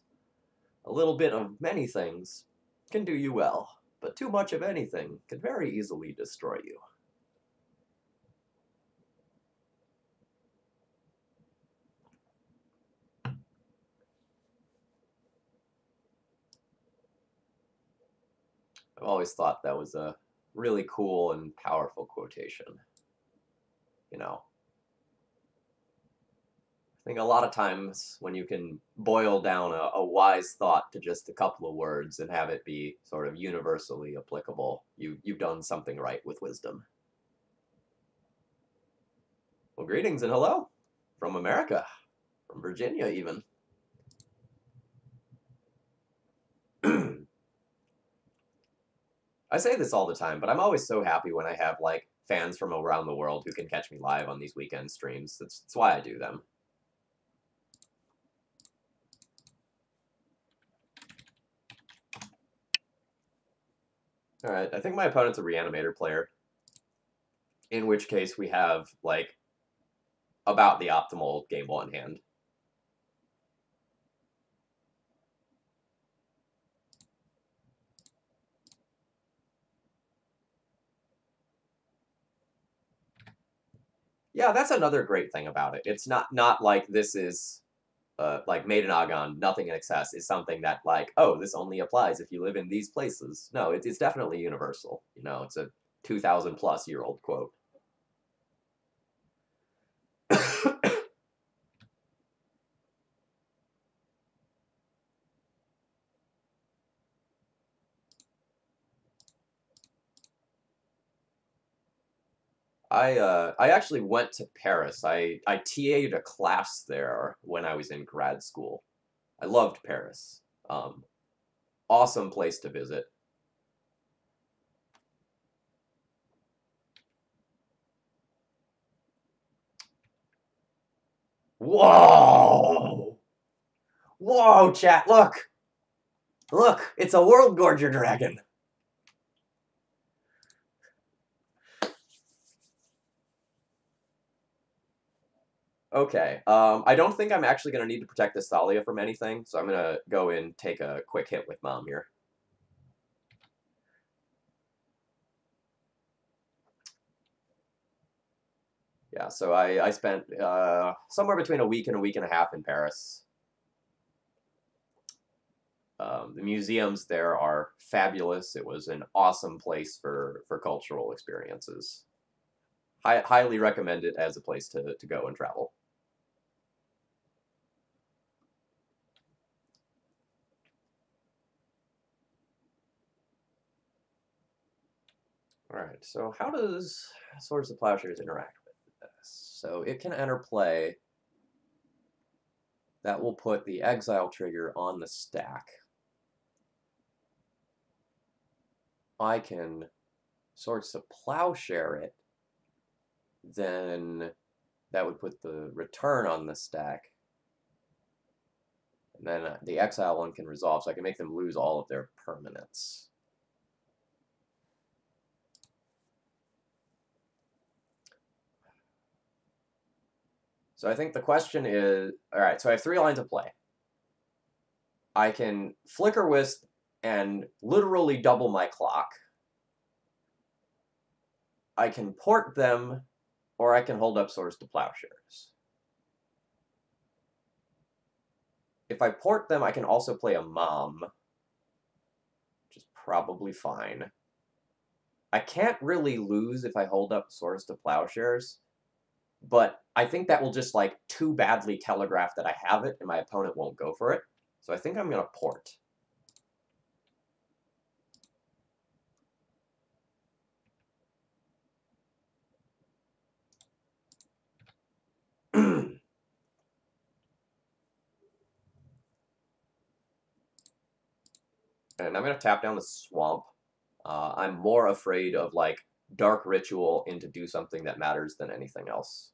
A little bit of many things can do you well, but too much of anything can very easily destroy you. I've always thought that was a really cool and powerful quotation. You know, I think a lot of times when you can boil down a wise thought to just a couple of words and have it be sort of universally applicable, you've done something right with wisdom. Well, greetings and hello from America, from Virginia even. I say this all the time, but I'm always so happy when I have like fans from around the world who can catch me live on these weekend streams. That's why I do them. All right, I think my opponent's a Reanimator player, in which case we have like about the optimal game one hand. Yeah, that's another great thing about it. It's not like this is like Maiden Agon, nothing in excess is something that like, oh, this only applies if you live in these places. No, it's definitely universal. You know, it's a 2,000 plus year old quote. I actually went to Paris. I TA'd a class there when I was in grad school. I loved Paris. Awesome place to visit. Whoa! Whoa, chat, look! Look, it's a World Gorger dragon! Okay, I don't think I'm actually going to need to protect this Thalia from anything, so I'm going to go and take a quick hit with Mom here. Yeah, so I spent somewhere between a week and a half in Paris. The museums there are fabulous. It was an awesome place for cultural experiences. Highly recommend it as a place to go and travel. All right, so how does Swords of Plowshares interact with this? So it can enter play. That will put the exile trigger on the stack. I can Swords to Plowshare it, then that would put the return on the stack. And then the exile one can resolve, so I can make them lose all of their permanents. So I think the question is, all right, so I have 3 lines of play. I can Flicker Wisp and literally double my clock. I can port them, or I can hold up Swords to Plowshares. If I port them, I can also play a Mom, which is probably fine. I can't really lose if I hold up Swords to Plowshares, but I think that will just, like, too badly telegraph that I have it, and my opponent won't go for it. So I think I'm going to port. And I'm going to tap down the Swamp. I'm more afraid of, like, Dark Ritual into do something that matters than anything else.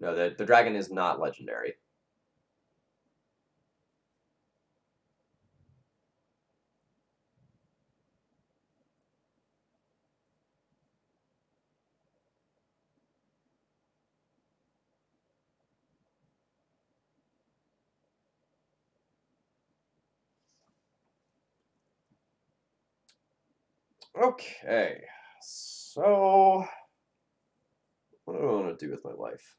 No, the dragon is not legendary. Okay, so what do I want to do with my life?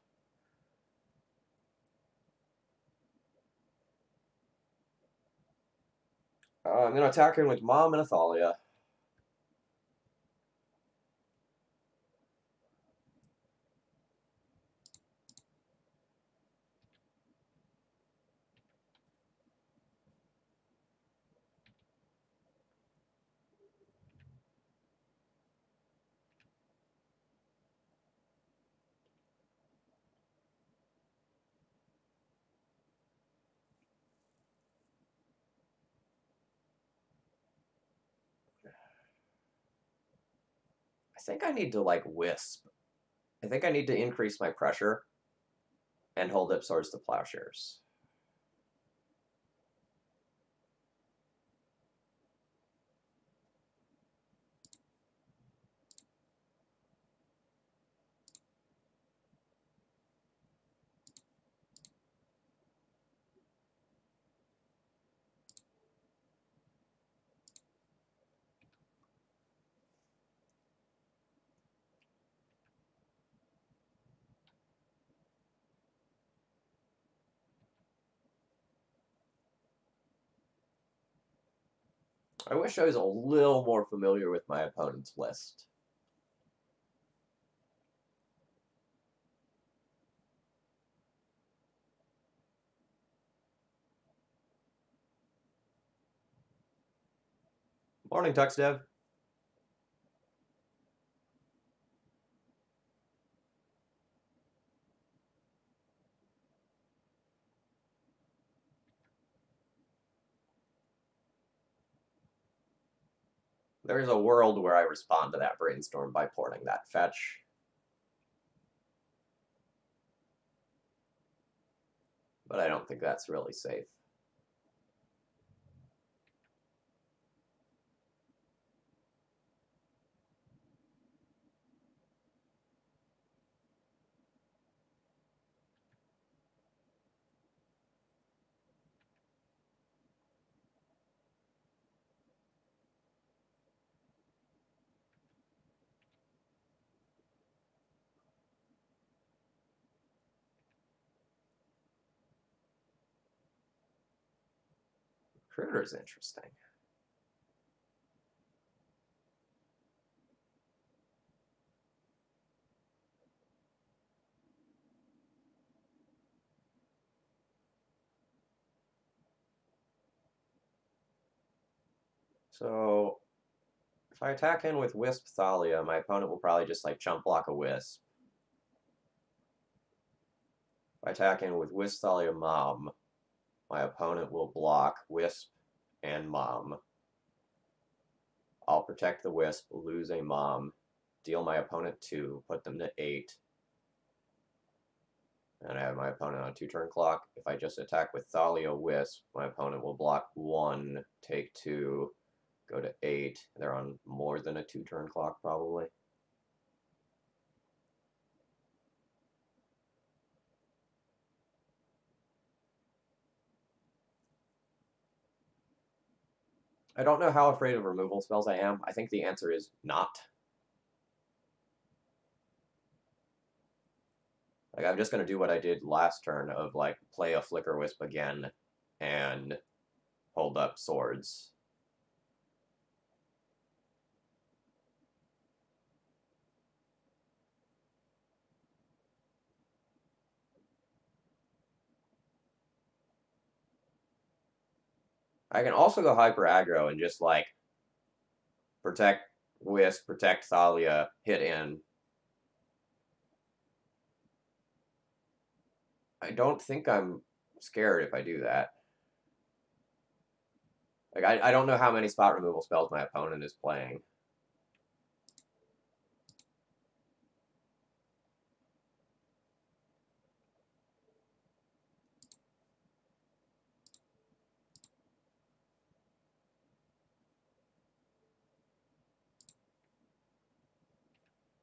I'm going to attack him with Mom and Athalia. I think I need to, like, Wisp. I think I need to increase my pressure and hold up Swords to Plowshares. I wish I was a little more familiar with my opponent's list. Morning, TuxDev. There's a world where I respond to that brainstorm by porting that fetch. but I don't think that's really safe. Recruiter's interesting. So if I attack in with Wisp Thalia, my opponent will probably just like chump block a Wisp. If I attack in with Wisp Thalia Mom, my opponent will block Wisp and Mom. I'll protect the Wisp, lose a Mom, deal my opponent 2, put them to 8. And I have my opponent on a 2-turn clock. If I just attack with Thalia Wisp, my opponent will block 1, take 2, go to 8. They're on more than a 2-turn clock, probably. I don't know how afraid of removal spells I am. I think the answer is not. Like, I'm just going to do what I did last turn of, like, play a Flicker Wisp again and hold up swords. I can also go hyper aggro and just, like, protect Wisp, protect Thalia, hit in. I don't think I'm scared if I do that. Like, I don't know how many spot removal spells my opponent is playing.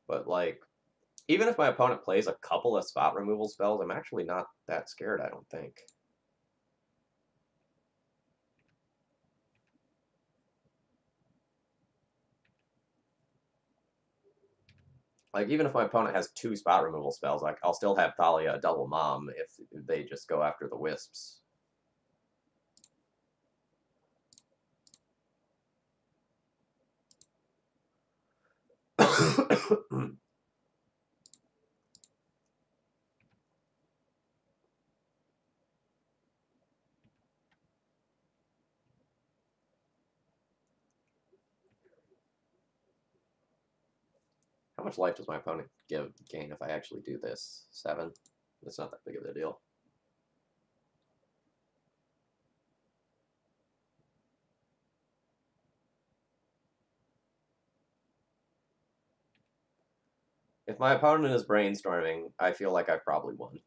But, like, even if my opponent plays a couple of spot removal spells, I'm actually not that scared, I don't think. Like, even if my opponent has 2 spot removal spells, like, I'll still have Thalia double Mom if they just go after the Wisps. How much life does my opponent gain if I actually do this? 7? That's not that big of a deal. If my opponent is brainstorming, I feel like I've probably won.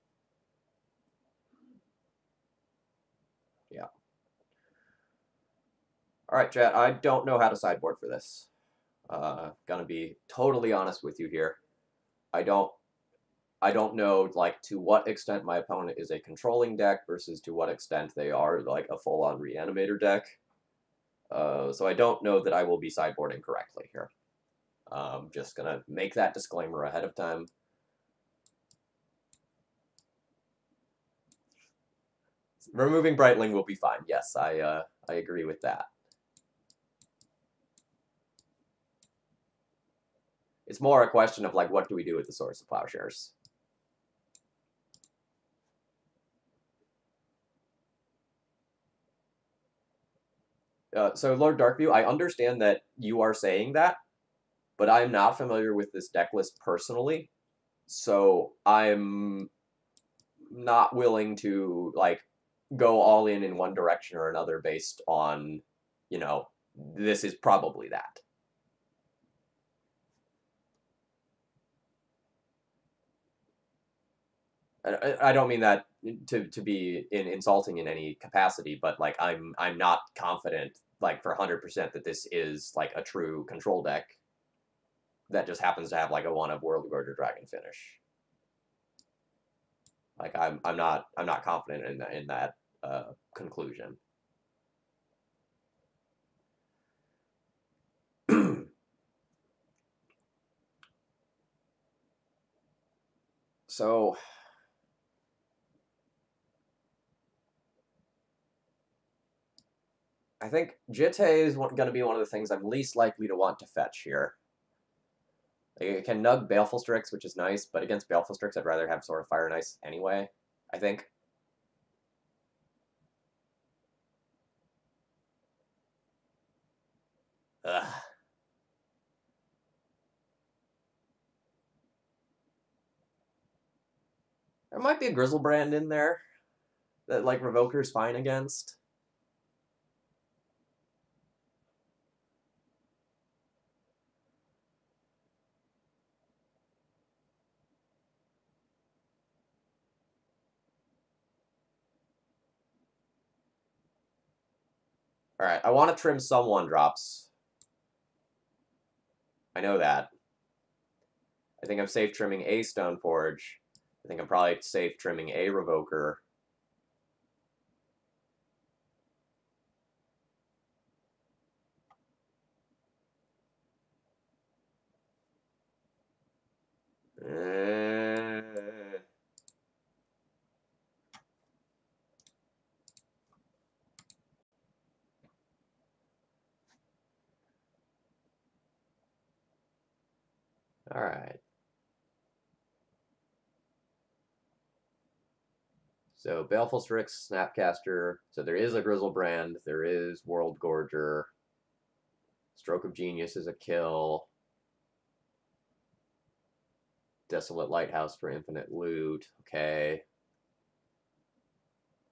Yeah. Alright, chat, I don't know how to sideboard for this. Gonna be totally honest with you here. I don't know, like, to what extent my opponent is a controlling deck versus to what extent they are, like, a full-on Reanimator deck. So I don't know that I will be sideboarding correctly here. Just gonna make that disclaimer ahead of time. Removing Brightling will be fine. Yes, I agree with that. It's more a question of, like, what do we do with the Source of Plowshares? So, Lord Darkview, I understand that you are saying that, but I'm not familiar with this deck list personally, so I'm not willing to, like, go all in one direction or another based on, you know, this is probably that. I don't mean that to be insulting in any capacity, but like I'm not confident like for 100% that this is like a true control deck that just happens to have like a one of World Gorger Dragon finish. Like I'm not confident in that conclusion. So I think Jitte is going to be one of the things I'm least likely to want to fetch here. It can nug Baleful Strix, which is nice, but against Baleful Strix, I'd rather have Sword of Fire and Ice anyway, I think. Ugh. There might be a Grizzlebrand in there that, like, Revoker's fine against. Alright, I want to trim some 1-drops. I know that. I think I'm safe trimming a Stoneforge. I think I'm probably safe trimming a Revoker. Alright. So Baleful Strix, Snapcaster. So there is a Grizzlebrand. There is World Gorger. Stroke of Genius is a kill. Desolate Lighthouse for infinite loot. Okay.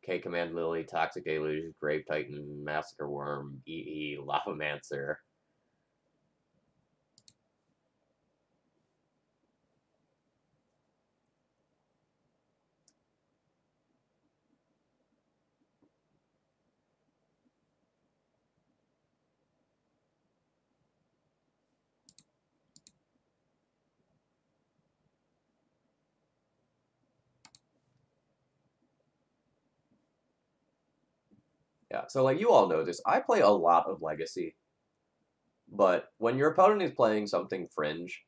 K Command Lily, Toxic Deluge, Grave Titan, Massacre Worm, EE, Lavamancer. Yeah, so like you all know this, I play a lot of Legacy, but when your opponent is playing something fringe,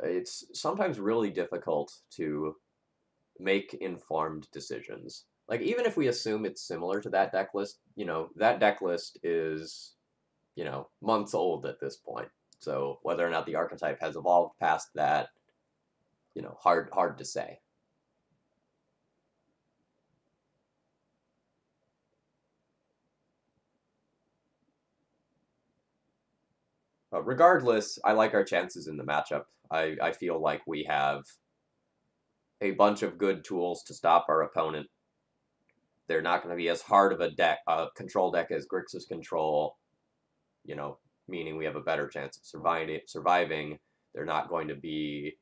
it's sometimes really difficult to make informed decisions. Like even if we assume it's similar to that deck list, that deck list is, months old at this point. So whether or not the archetype has evolved past that, hard to say. But regardless, I like our chances in the matchup. I feel like we have a bunch of good tools to stop our opponent. They're not going to be as hard of a control deck as Grixis control, meaning we have a better chance of surviving. They're not going to be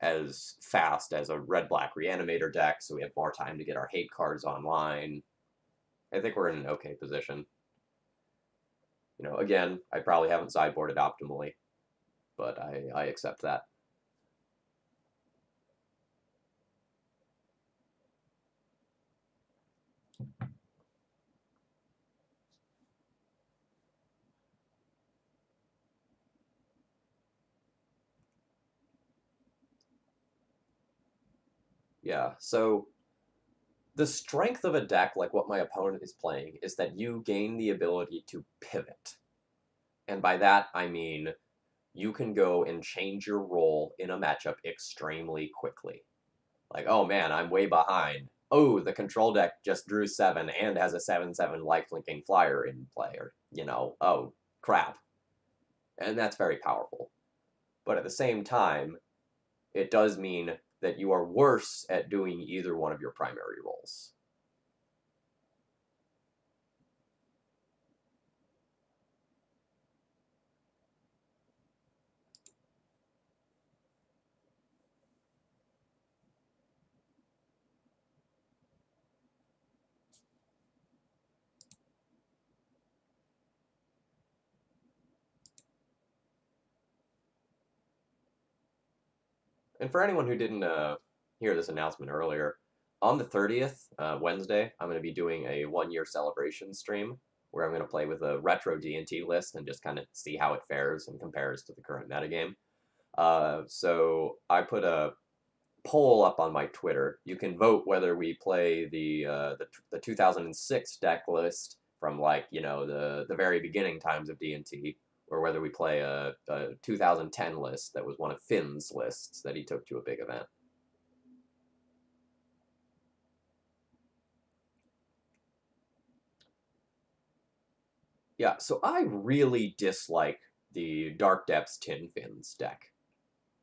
as fast as a red-black reanimator deck, so we have more time to get our hate cards online. I think we're in an okay position. Again, I probably haven't sideboarded optimally, but I accept that. Yeah, so the strength of a deck, like what my opponent is playing, is that you gain the ability to pivot. And by that, I mean you can go and change your role in a matchup extremely quickly. Like, oh man, I'm way behind. Oh, the control deck just drew 7 and has a 7/7 lifelinking flyer in play, or, oh, crap. And that's very powerful. But at the same time, it does mean that you are worse at doing either one of your primary roles. And for anyone who didn't hear this announcement earlier, on the 30th, Wednesday, I'm going to be doing a 1 year celebration stream where I'm going to play with a retro D&T list and just kind of see how it fares and compares to the current metagame. So I put a poll up on my Twitter. You can vote whether we play the 2006 deck list from like the very beginning times of D&T, or whether we play a 2010 list that was one of Finn's lists that he took to a big event. Yeah, so I really dislike the Dark Depths Tin Fins deck.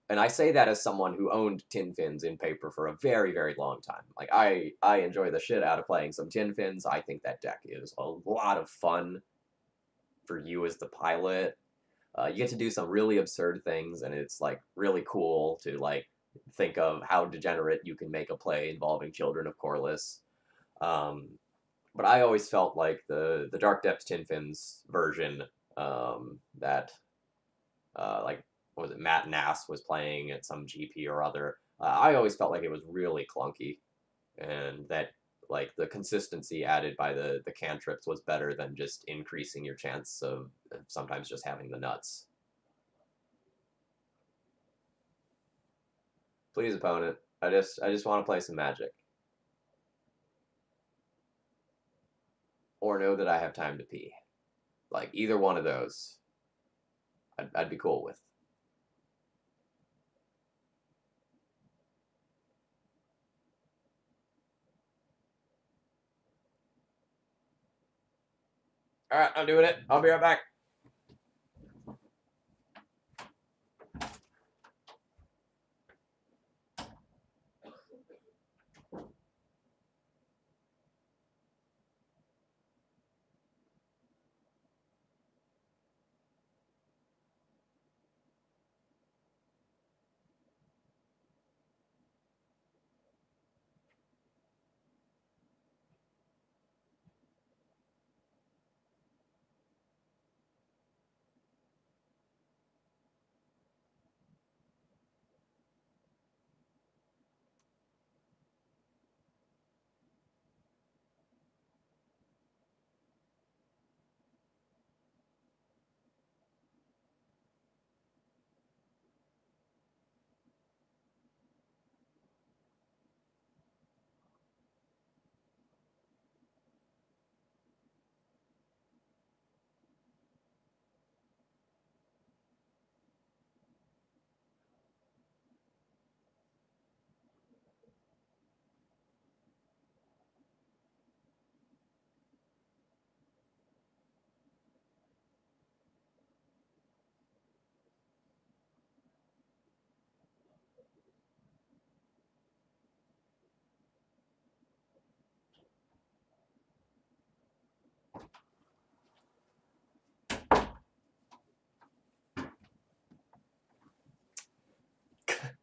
And I say that as someone who owned Tin Fins in paper for a very, very long time. Like I enjoy the shit out of playing some Tin Fins. I think that deck is a lot of fun for you as the pilot. You get to do some really absurd things, and it's like really cool to like think of how degenerate you can make a play involving Children of Corliss. Um, but I always felt like the Dark Depths Tin Fins version that like what was it, Matt Nass was playing at some GP or other. I always felt like it was really clunky, and that like the consistency added by the cantrips was better than just increasing your chance of sometimes just having the nuts. Please, opponent. I just want to play some Magic, or know that I have time to pee. Like either one of those, I'd be cool with. All right, I'm doing it. I'll be right back.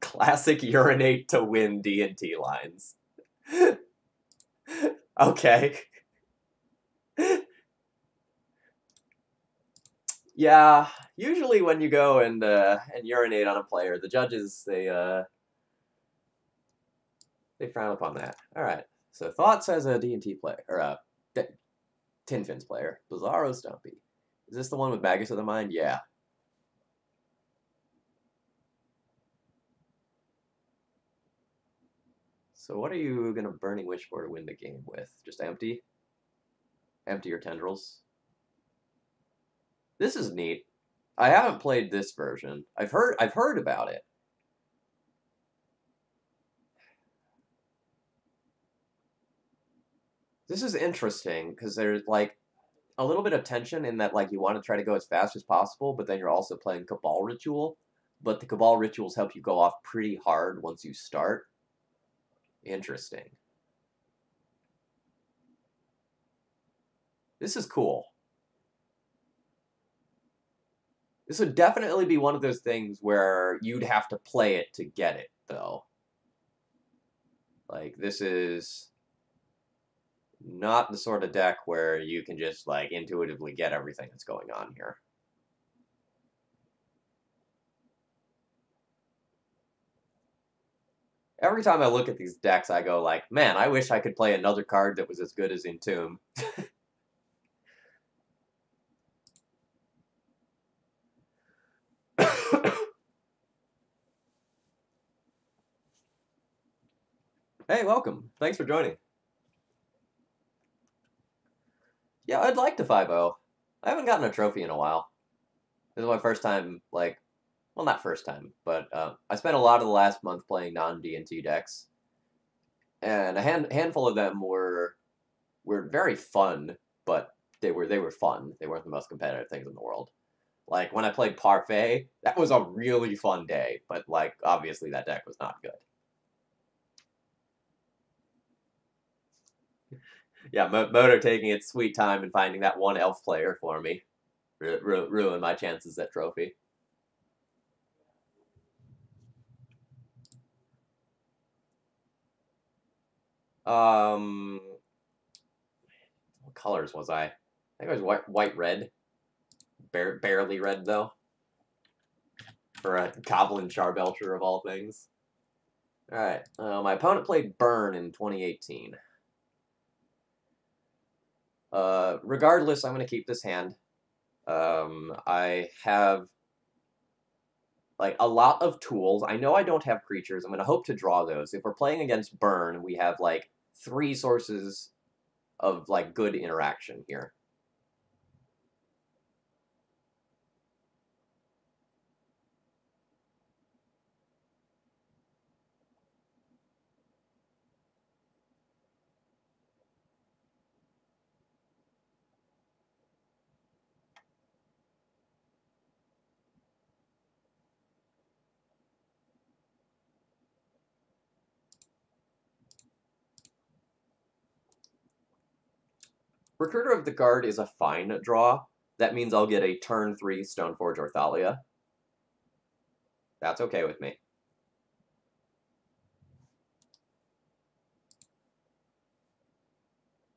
Classic urinate to win D&T lines. Okay. Yeah, usually when you go and urinate on a player, the judges they frown upon that. All right. So Thoughts as a D&T player or a Tin Fins player, Bizarro Stumpy. Is this the one with Magus of the Mind? Yeah. So what are you gonna Burning Wish for to win the game with? Just empty? Empty your tendrils? This is neat. I haven't played this version. I've heard about it. This is interesting because there's like a little bit of tension in that like you want to try to go as fast as possible, but then you're also playing Cabal Ritual. But the Cabal Rituals help you go off pretty hard once you start. Interesting. This is cool. This would definitely be one of those things where you'd have to play it to get it, though. Like, this is not the sort of deck where you can just, like, intuitively get everything that's going on here. Every time I look at these decks, I go like, man, I wish I could play another card that was as good as Entomb. Hey, welcome. Thanks for joining. Yeah, I'd like to 5-0. I haven't gotten a trophy in a while. This is my first time, like, well, not first time, but I spent a lot of the last month playing non-D&T decks, and a handful of them were very fun, but they were fun. They weren't the most competitive things in the world. Like when I played Parfait, that was a really fun day, but like obviously that deck was not good. Yeah, Moto taking its sweet time and finding that one elf player for me ruined my chances at trophy. Um, what colors was I? I think it was white, red, barely red though, for a Goblin Charbelcher of all things. All right, my opponent played Burn in 2018. Regardless, I'm going to keep this hand. I have like a lot of tools. I know I don't have creatures. I'm going to hope to draw those. If we're playing against Burn, we have like 3 sources of like good interaction here. Recruiter of the Guard is a fine draw. That means I'll get a turn 3 Stoneforge or Thalia. That's okay with me.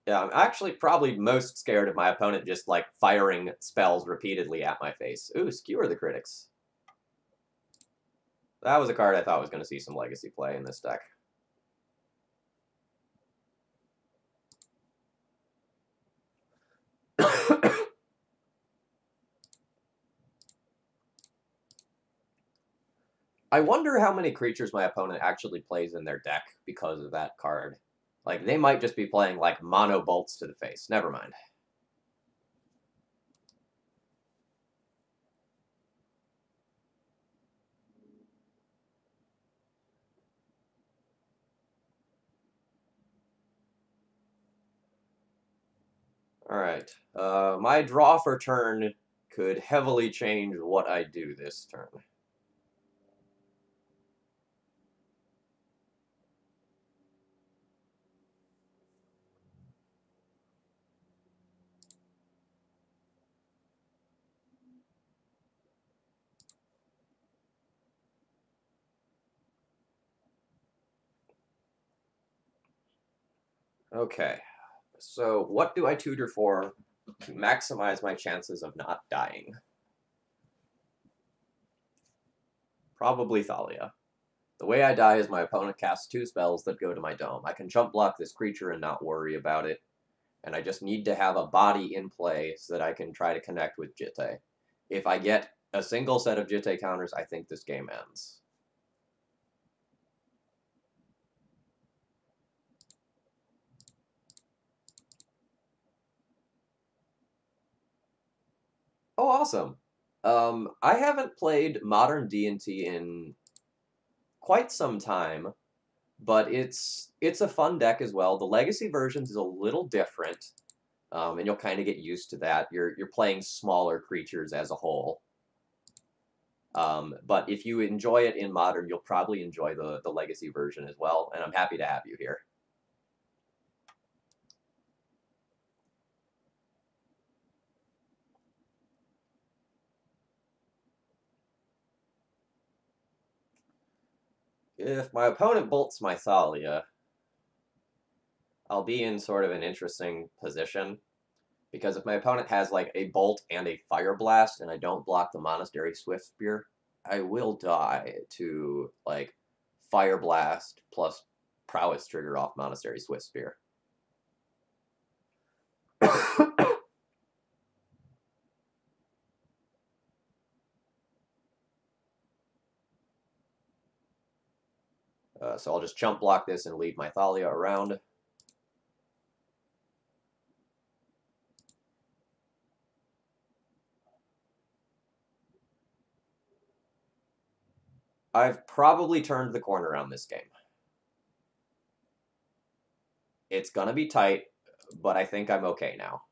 Yeah, I'm actually probably most scared of my opponent just like firing spells repeatedly at my face. Ooh, Skewer the Critics. That was a card I thought was going to see some legacy play in this deck. I wonder how many creatures my opponent actually plays in their deck because of that card. Like, they might just be playing, like, mono bolts to the face. Never mind. Alright. My draw for turn could heavily change what I do this turn. Okay. So, what do I tutor for to maximize my chances of not dying? Probably Thalia. The way I die is my opponent casts 2 spells that go to my dome. I can jump block this creature and not worry about it, and I just need to have a body in play so that I can try to connect with Jitte. If I get a single set of Jitte counters, I think this game ends. Oh, awesome. I haven't played modern D&T in quite some time, but it's a fun deck as well. The legacy versions is a little different, and you'll kind of get used to that. You're playing smaller creatures as a whole. But if you enjoy it in modern, you'll probably enjoy the legacy version as well, and I'm happy to have you here. If my opponent bolts my Thalia, I'll be in sort of an interesting position. Because if my opponent has like a bolt and a fire blast and I don't block the Monastery Swift Spear, I will die to like Fire Blast plus Prowess trigger off Monastery Swift Spear. So I'll just chump block this and leave my Thalia around. I've probably turned the corner on this game. It's gonna be tight, but I think I'm okay now.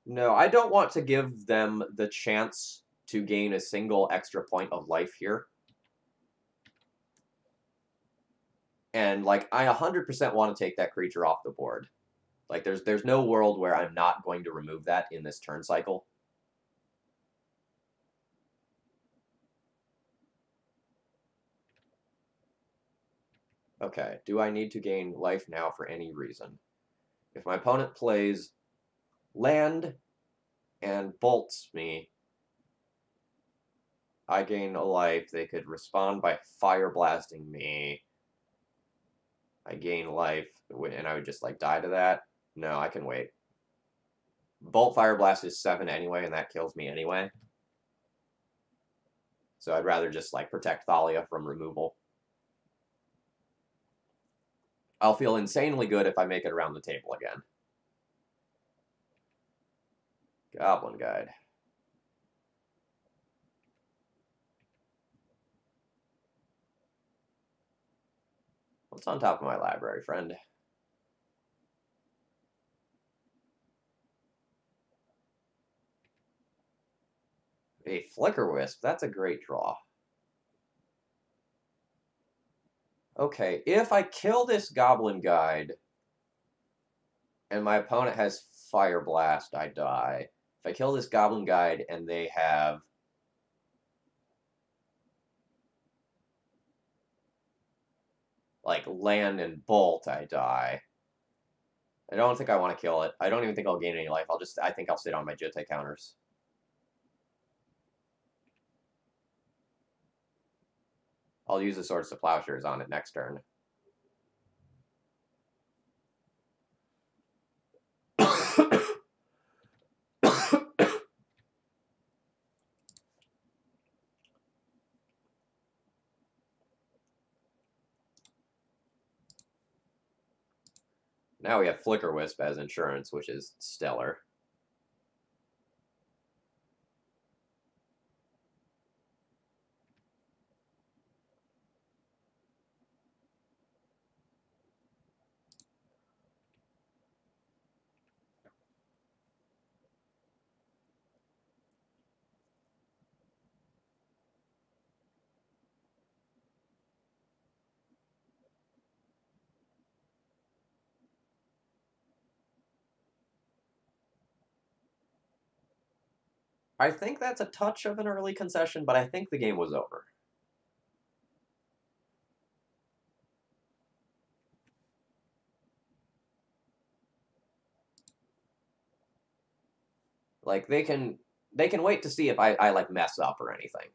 No, I don't want to give them the chance to gain a single extra point of life here. And, like, I 100% want to take that creature off the board. Like, there's no world where I'm not going to remove that in this turn cycle. Okay, do I need to gain life now for any reason? If my opponent plays land and bolts me, I gain a life. They could respond by fire blasting me. I gain life, and I would just, like, die to that. No, I can wait. Bolt Fire Blast is 7 anyway, and that kills me anyway. So I'd rather just, like, protect Thalia from removal. I'll feel insanely good if I make it around the table again. Goblin Guide. What's on top of my library, friend? A Flicker Wisp. That's a great draw. Okay, if I kill this Goblin Guide and my opponent has Fire Blast, I die. If I kill this Goblin Guide and they have like land and bolt, I die. I don't think I want to kill it. I don't even think I'll gain any life. I think I'll sit on my Jitte counters. I'll use the Swords to Plowshares on it next turn. Now we have Flicker Wisp as insurance, which is stellar. I think that's a touch of an early concession, but I think the game was over. Like, they can wait to see if I like mess up or anything.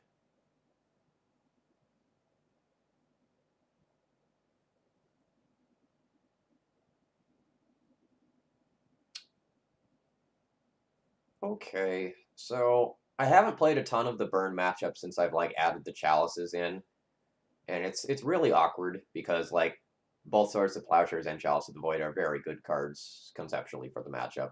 Okay, so I haven't played a ton of the burn matchup since I've like added the chalices in, and it's really awkward because like both Swords of Plowshares and Chalice of the Void are very good cards conceptually for the matchup.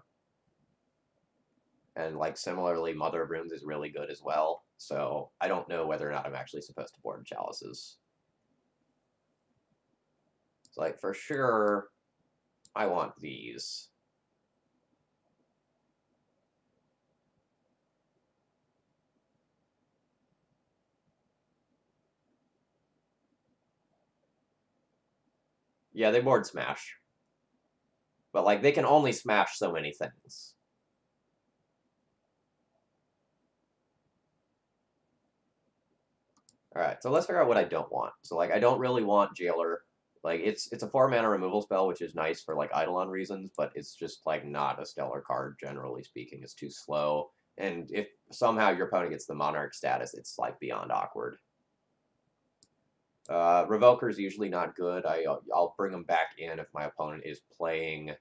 And like similarly, Mother of Runes is really good as well. So I don't know whether or not I'm actually supposed to board chalices. It's like for sure, I want these. Yeah, they board smash. But, like, they can only smash so many things. Alright, so let's figure out what I don't want. So, like, I don't really want Jailer. Like, it's a 4-mana removal spell, which is nice for, like, Eidolon reasons, but it's just, like, not a stellar card, generally speaking. It's too slow. And if somehow your opponent gets the Monarch status, it's, like, beyond awkward. Revoker's usually not good. I'll bring them back in if my opponent is playing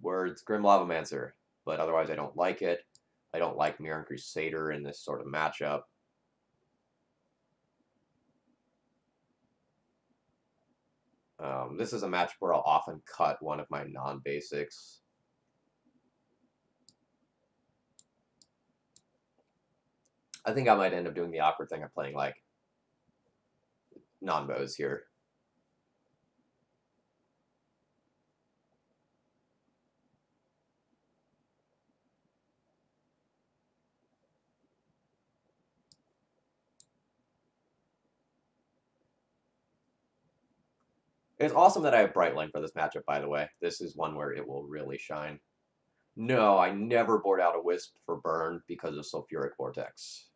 words Grim Lavamancer, but otherwise I don't like it. I don't like Mirran Crusader in this sort of matchup. This is a match where I'll often cut one of my non-basics. I think I might end up doing the awkward thing of playing, like, non-bows here. It's awesome that I have Brightling for this matchup, by the way. This is one where it will really shine. No, I never board out a Wisp for burn because of Sulfuric Vortex.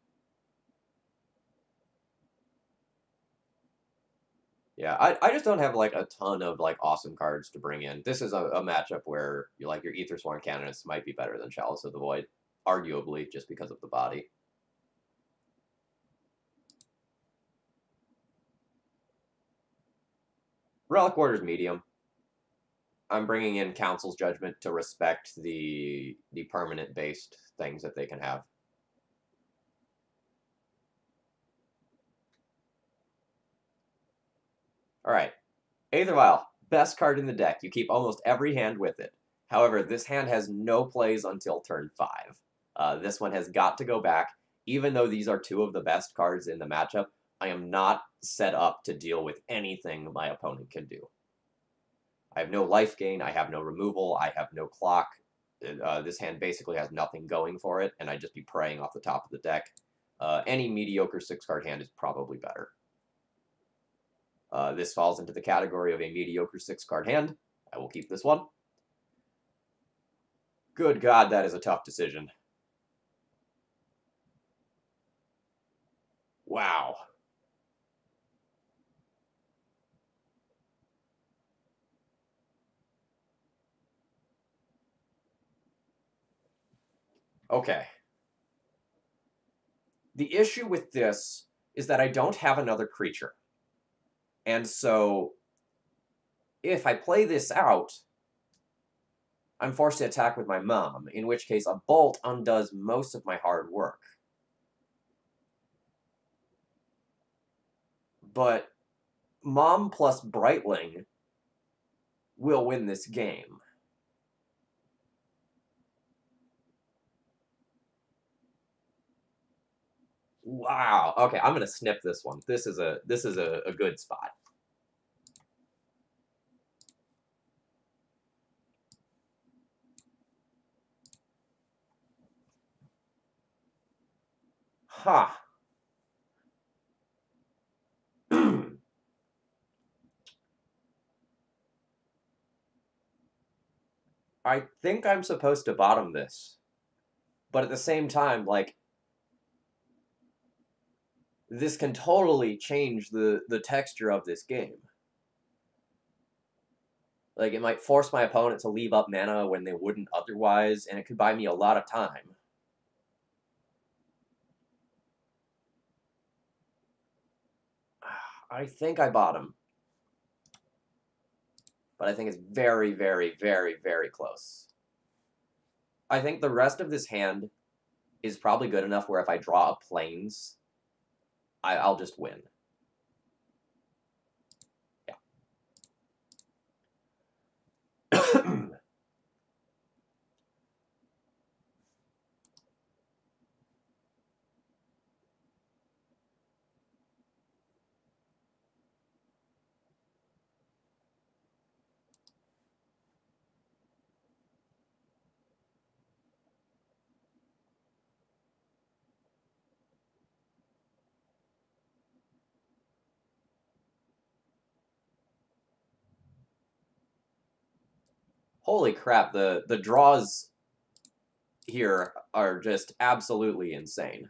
Yeah, I just don't have, like, a ton of, like, awesome cards to bring in. This is a matchup where, like, your Ether Sworn Canonists might be better than Chalice of the Void, arguably, just because of the body. Relic Warder's medium. I'm bringing in Council's Judgment to respect the permanent-based things that they can have. Alright. Aether Vial. Best card in the deck. You keep almost every hand with it. However, this hand has no plays until turn 5. This one has got to go back. Even though these are two of the best cards in the matchup, I am not set up to deal with anything my opponent can do. I have no life gain, I have no removal, I have no clock. This hand basically has nothing going for it, and I'd just be praying off the top of the deck. Any mediocre 6-card hand is probably better. This falls into the category of a mediocre 6-card hand. I will keep this one. Good God, that is a tough decision. Wow. Okay. The issue with this is that I don't have another creature. And so, if I play this out, I'm forced to attack with my mom, in which case a bolt undoes most of my hard work. But mom plus Brightling will win this game. Wow. Okay, I'm gonna snip this one. This is a good spot. Huh. I think I'm supposed to bottom this. But at the same time, like, this can totally change the texture of this game. Like, it might force my opponent to leave up mana when they wouldn't otherwise, and it could buy me a lot of time. I think I bottom. But I think it's very, very, very, very close. I think the rest of this hand is probably good enough where if I draw a plains, I'll just win. Yeah. Holy crap, the draws here are just absolutely insane.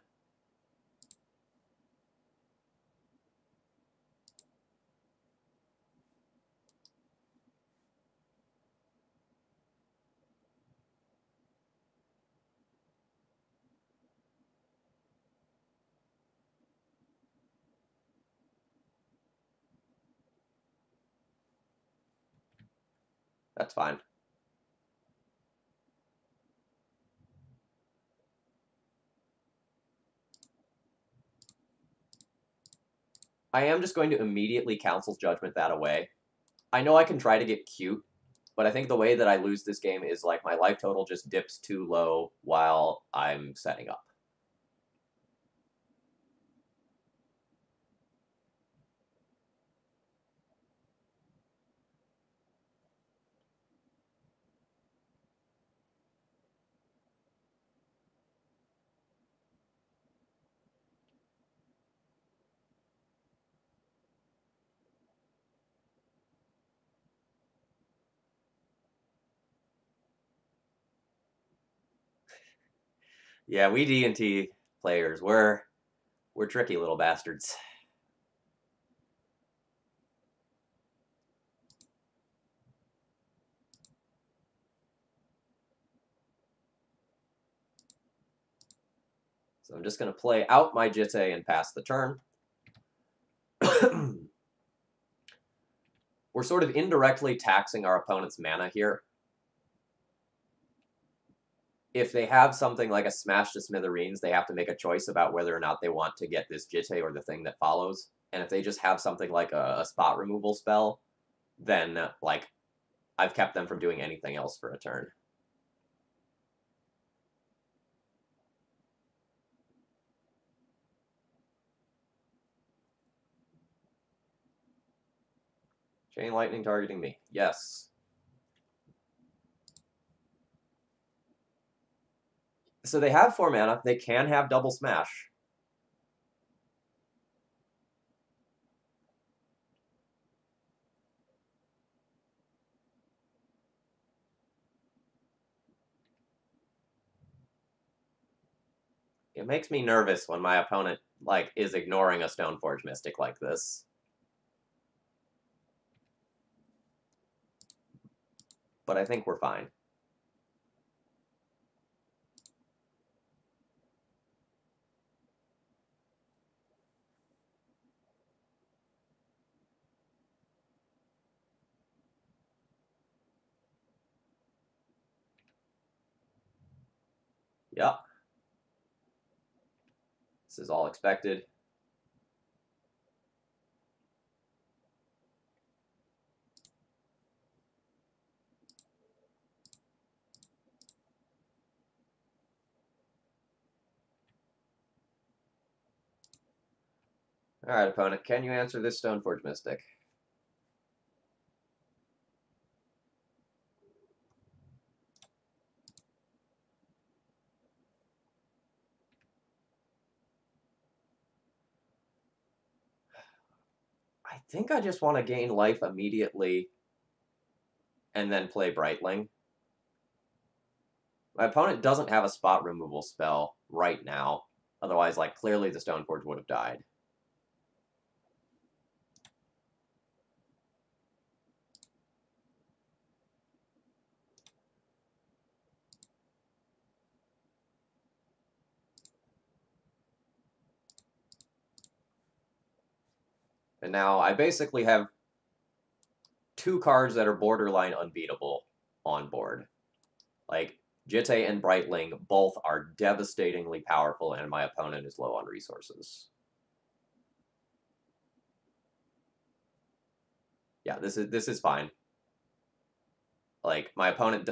That's fine. I am just going to immediately Council's Judgment that away. I know I can try to get cute, but I think the way that I lose this game is like my life total just dips too low while I'm setting up. Yeah, we D&T players, we're tricky little bastards. So I'm just going to play out my Jitte and pass the turn. We're sort of indirectly taxing our opponent's mana here. If they have something like a Smash to Smithereens, they have to make a choice about whether or not they want to get this Jitte or the thing that follows. And if they just have something like a spot removal spell, then, like, I've kept them from doing anything else for a turn. Chain Lightning targeting me. Yes. So they have 4 mana. They can have double Smash. It makes me nervous when my opponent, like, is ignoring a Stoneforge Mystic like this. But I think we're fine. Yep. This is all expected. Alright, opponent, can you answer this Stoneforge Mystic? I think I just want to gain life immediately and then play Brightling. My opponent doesn't have a spot removal spell right now. Otherwise, like, clearly the Stoneforge would have died. And now I basically have 2 cards that are borderline unbeatable on board. Like, Jitte and Brightling both are devastatingly powerful, and my opponent is low on resources. Yeah, this is fine. Like, my opponent...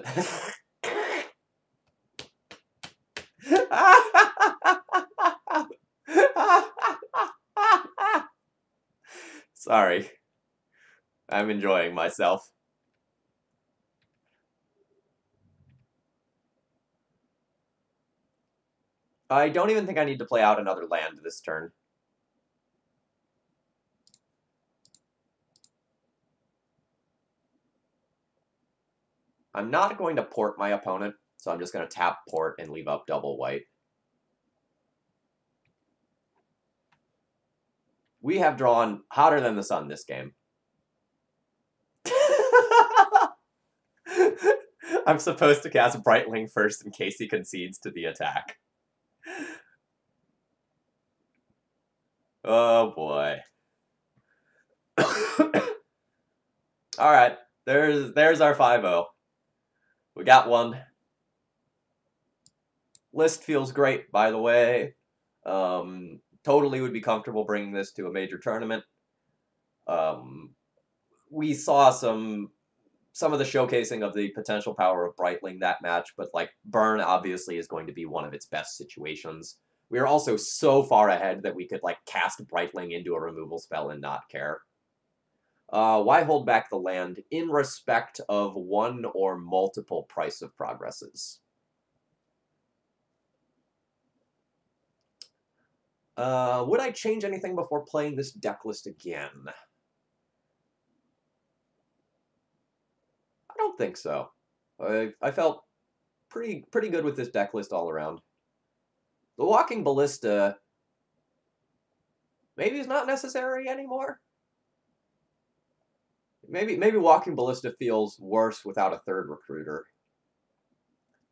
Sorry. I'm enjoying myself. I don't even think I need to play out another land this turn. I'm not going to port my opponent, so I'm just going to tap port and leave up double white. We have drawn hotter than the sun this game. I'm supposed to cast Brightling first in case he concedes to the attack. Oh boy. Alright, there's our 5-0. We got one. List feels great, by the way. Totally would be comfortable bringing this to a major tournament. We saw some of the showcasing of the potential power of Brightling that match, but like Burn obviously is going to be one of its best situations. We are also so far ahead that we could like cast Brightling into a removal spell and not care. Why hold back the land in respect of one or multiple price of progresses? Would I change anything before playing this deck list again? I don't think so. I felt pretty good with this deck list all around. The Walking Ballista maybe is not necessary anymore. Maybe Walking Ballista feels worse without a third recruiter.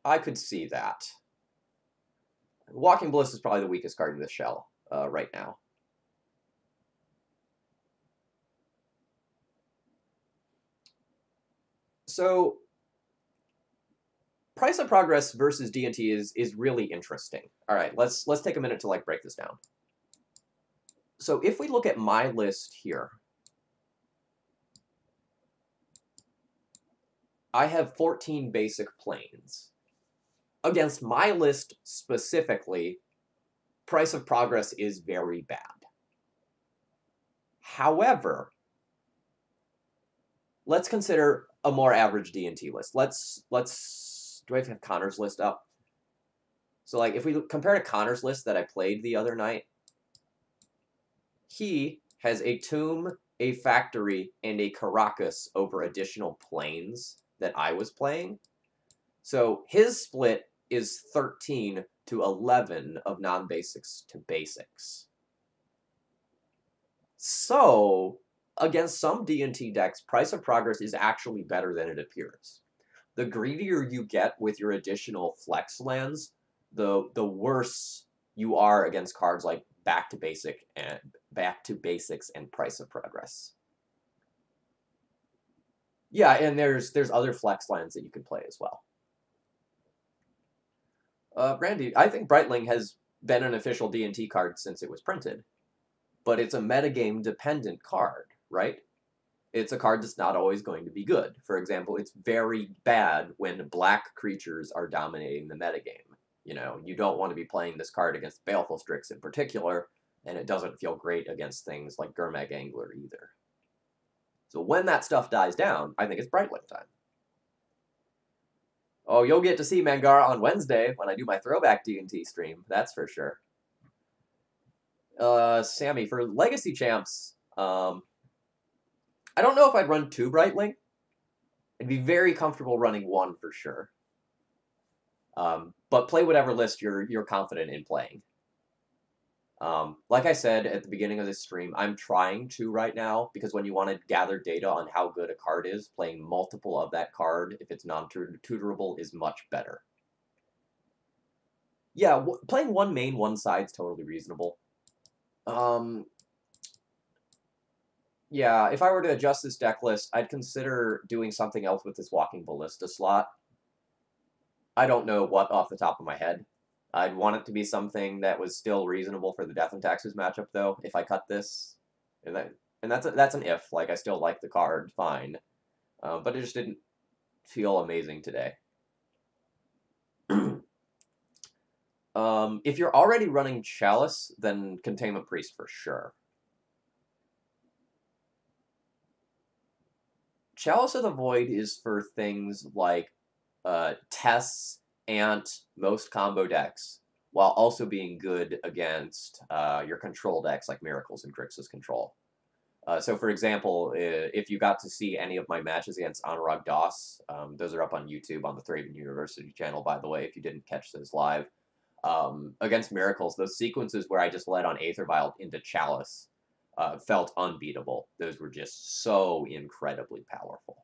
I could see that. Walking Ballista is probably the weakest card in this shell right now. So, price of progress versus D&T is really interesting. All right, let's take a minute to like break this down. So if we look at my list here, I have 14 basic planes. Against my list specifically, price of progress is very bad. However, let's consider a more average D&T list. Do I have Connor's list up? So like if we compare to Connor's list that I played the other night, he has a Tomb, a Factory, and a Caracas over additional planes that I was playing. So his split is 13 to 11 of non-basics to basics. So, against some D&T decks, price of progress is actually better than it appears. The greedier you get with your additional flex lands, the worse you are against cards like back to basics and price of progress. Yeah, and there's other flex lands that you can play as well. Randy, I think Brightling has been an official D&T card since it was printed, but it's a metagame dependent card, right? It's a card that's not always going to be good. For example, it's very bad when black creatures are dominating the metagame. You know, you don't want to be playing this card against Baleful Strix in particular, and it doesn't feel great against things like Gurmag Angler either. So when that stuff dies down, I think it's Brightling time. Oh, you'll get to see Mangara on Wednesday when I do my throwback D&T stream, that's for sure. Sammy, for Legacy Champs, I don't know if I'd run 2 Brightling. I'd be very comfortable running 1 for sure. But play whatever list you're confident in playing. Like I said at the beginning of this stream, I'm trying to right now, because when you want to gather data on how good a card is, playing multiple of that card, if it's non-tutorable, is much better. Yeah, playing 1 main, 1 side is totally reasonable. Yeah, if I were to adjust this deck list, I'd consider doing something else with this Walking Ballista slot. I don't know what off the top of my head. I'd want it to be something that was still reasonable for the Death and Taxes matchup, though, if I cut this. And that's an if. Like, I still like the card, fine. But it just didn't feel amazing today. If you're already running Chalice, then Containment Priest for sure. Chalice of the Void is for things like Tess, Ant, most combo decks, while also being good against your control decks like Miracles and Grixis Control. So, for example, if you got to see any of my matches against Anurag Das, those are up on YouTube on the Thraben University channel, by the way, if you didn't catch those live. Against Miracles, those sequences where I just led on Aether Vial into Chalice felt unbeatable. Those were just so incredibly powerful.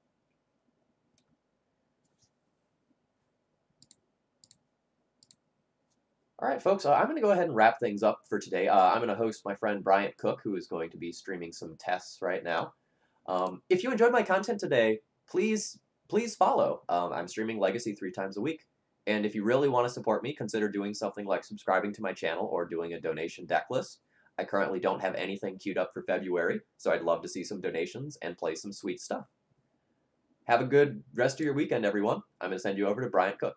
All right, folks, I'm going to go ahead and wrap things up for today. I'm going to host my friend Bryant Cook, who is going to be streaming some tests right now. If you enjoyed my content today, please follow. I'm streaming Legacy 3 times a week. And if you really want to support me, consider doing something like subscribing to my channel or doing a donation deck list. I currently don't have anything queued up for February, so I'd love to see some donations and play some sweet stuff. Have a good rest of your weekend, everyone. I'm going to send you over to Bryant Cook.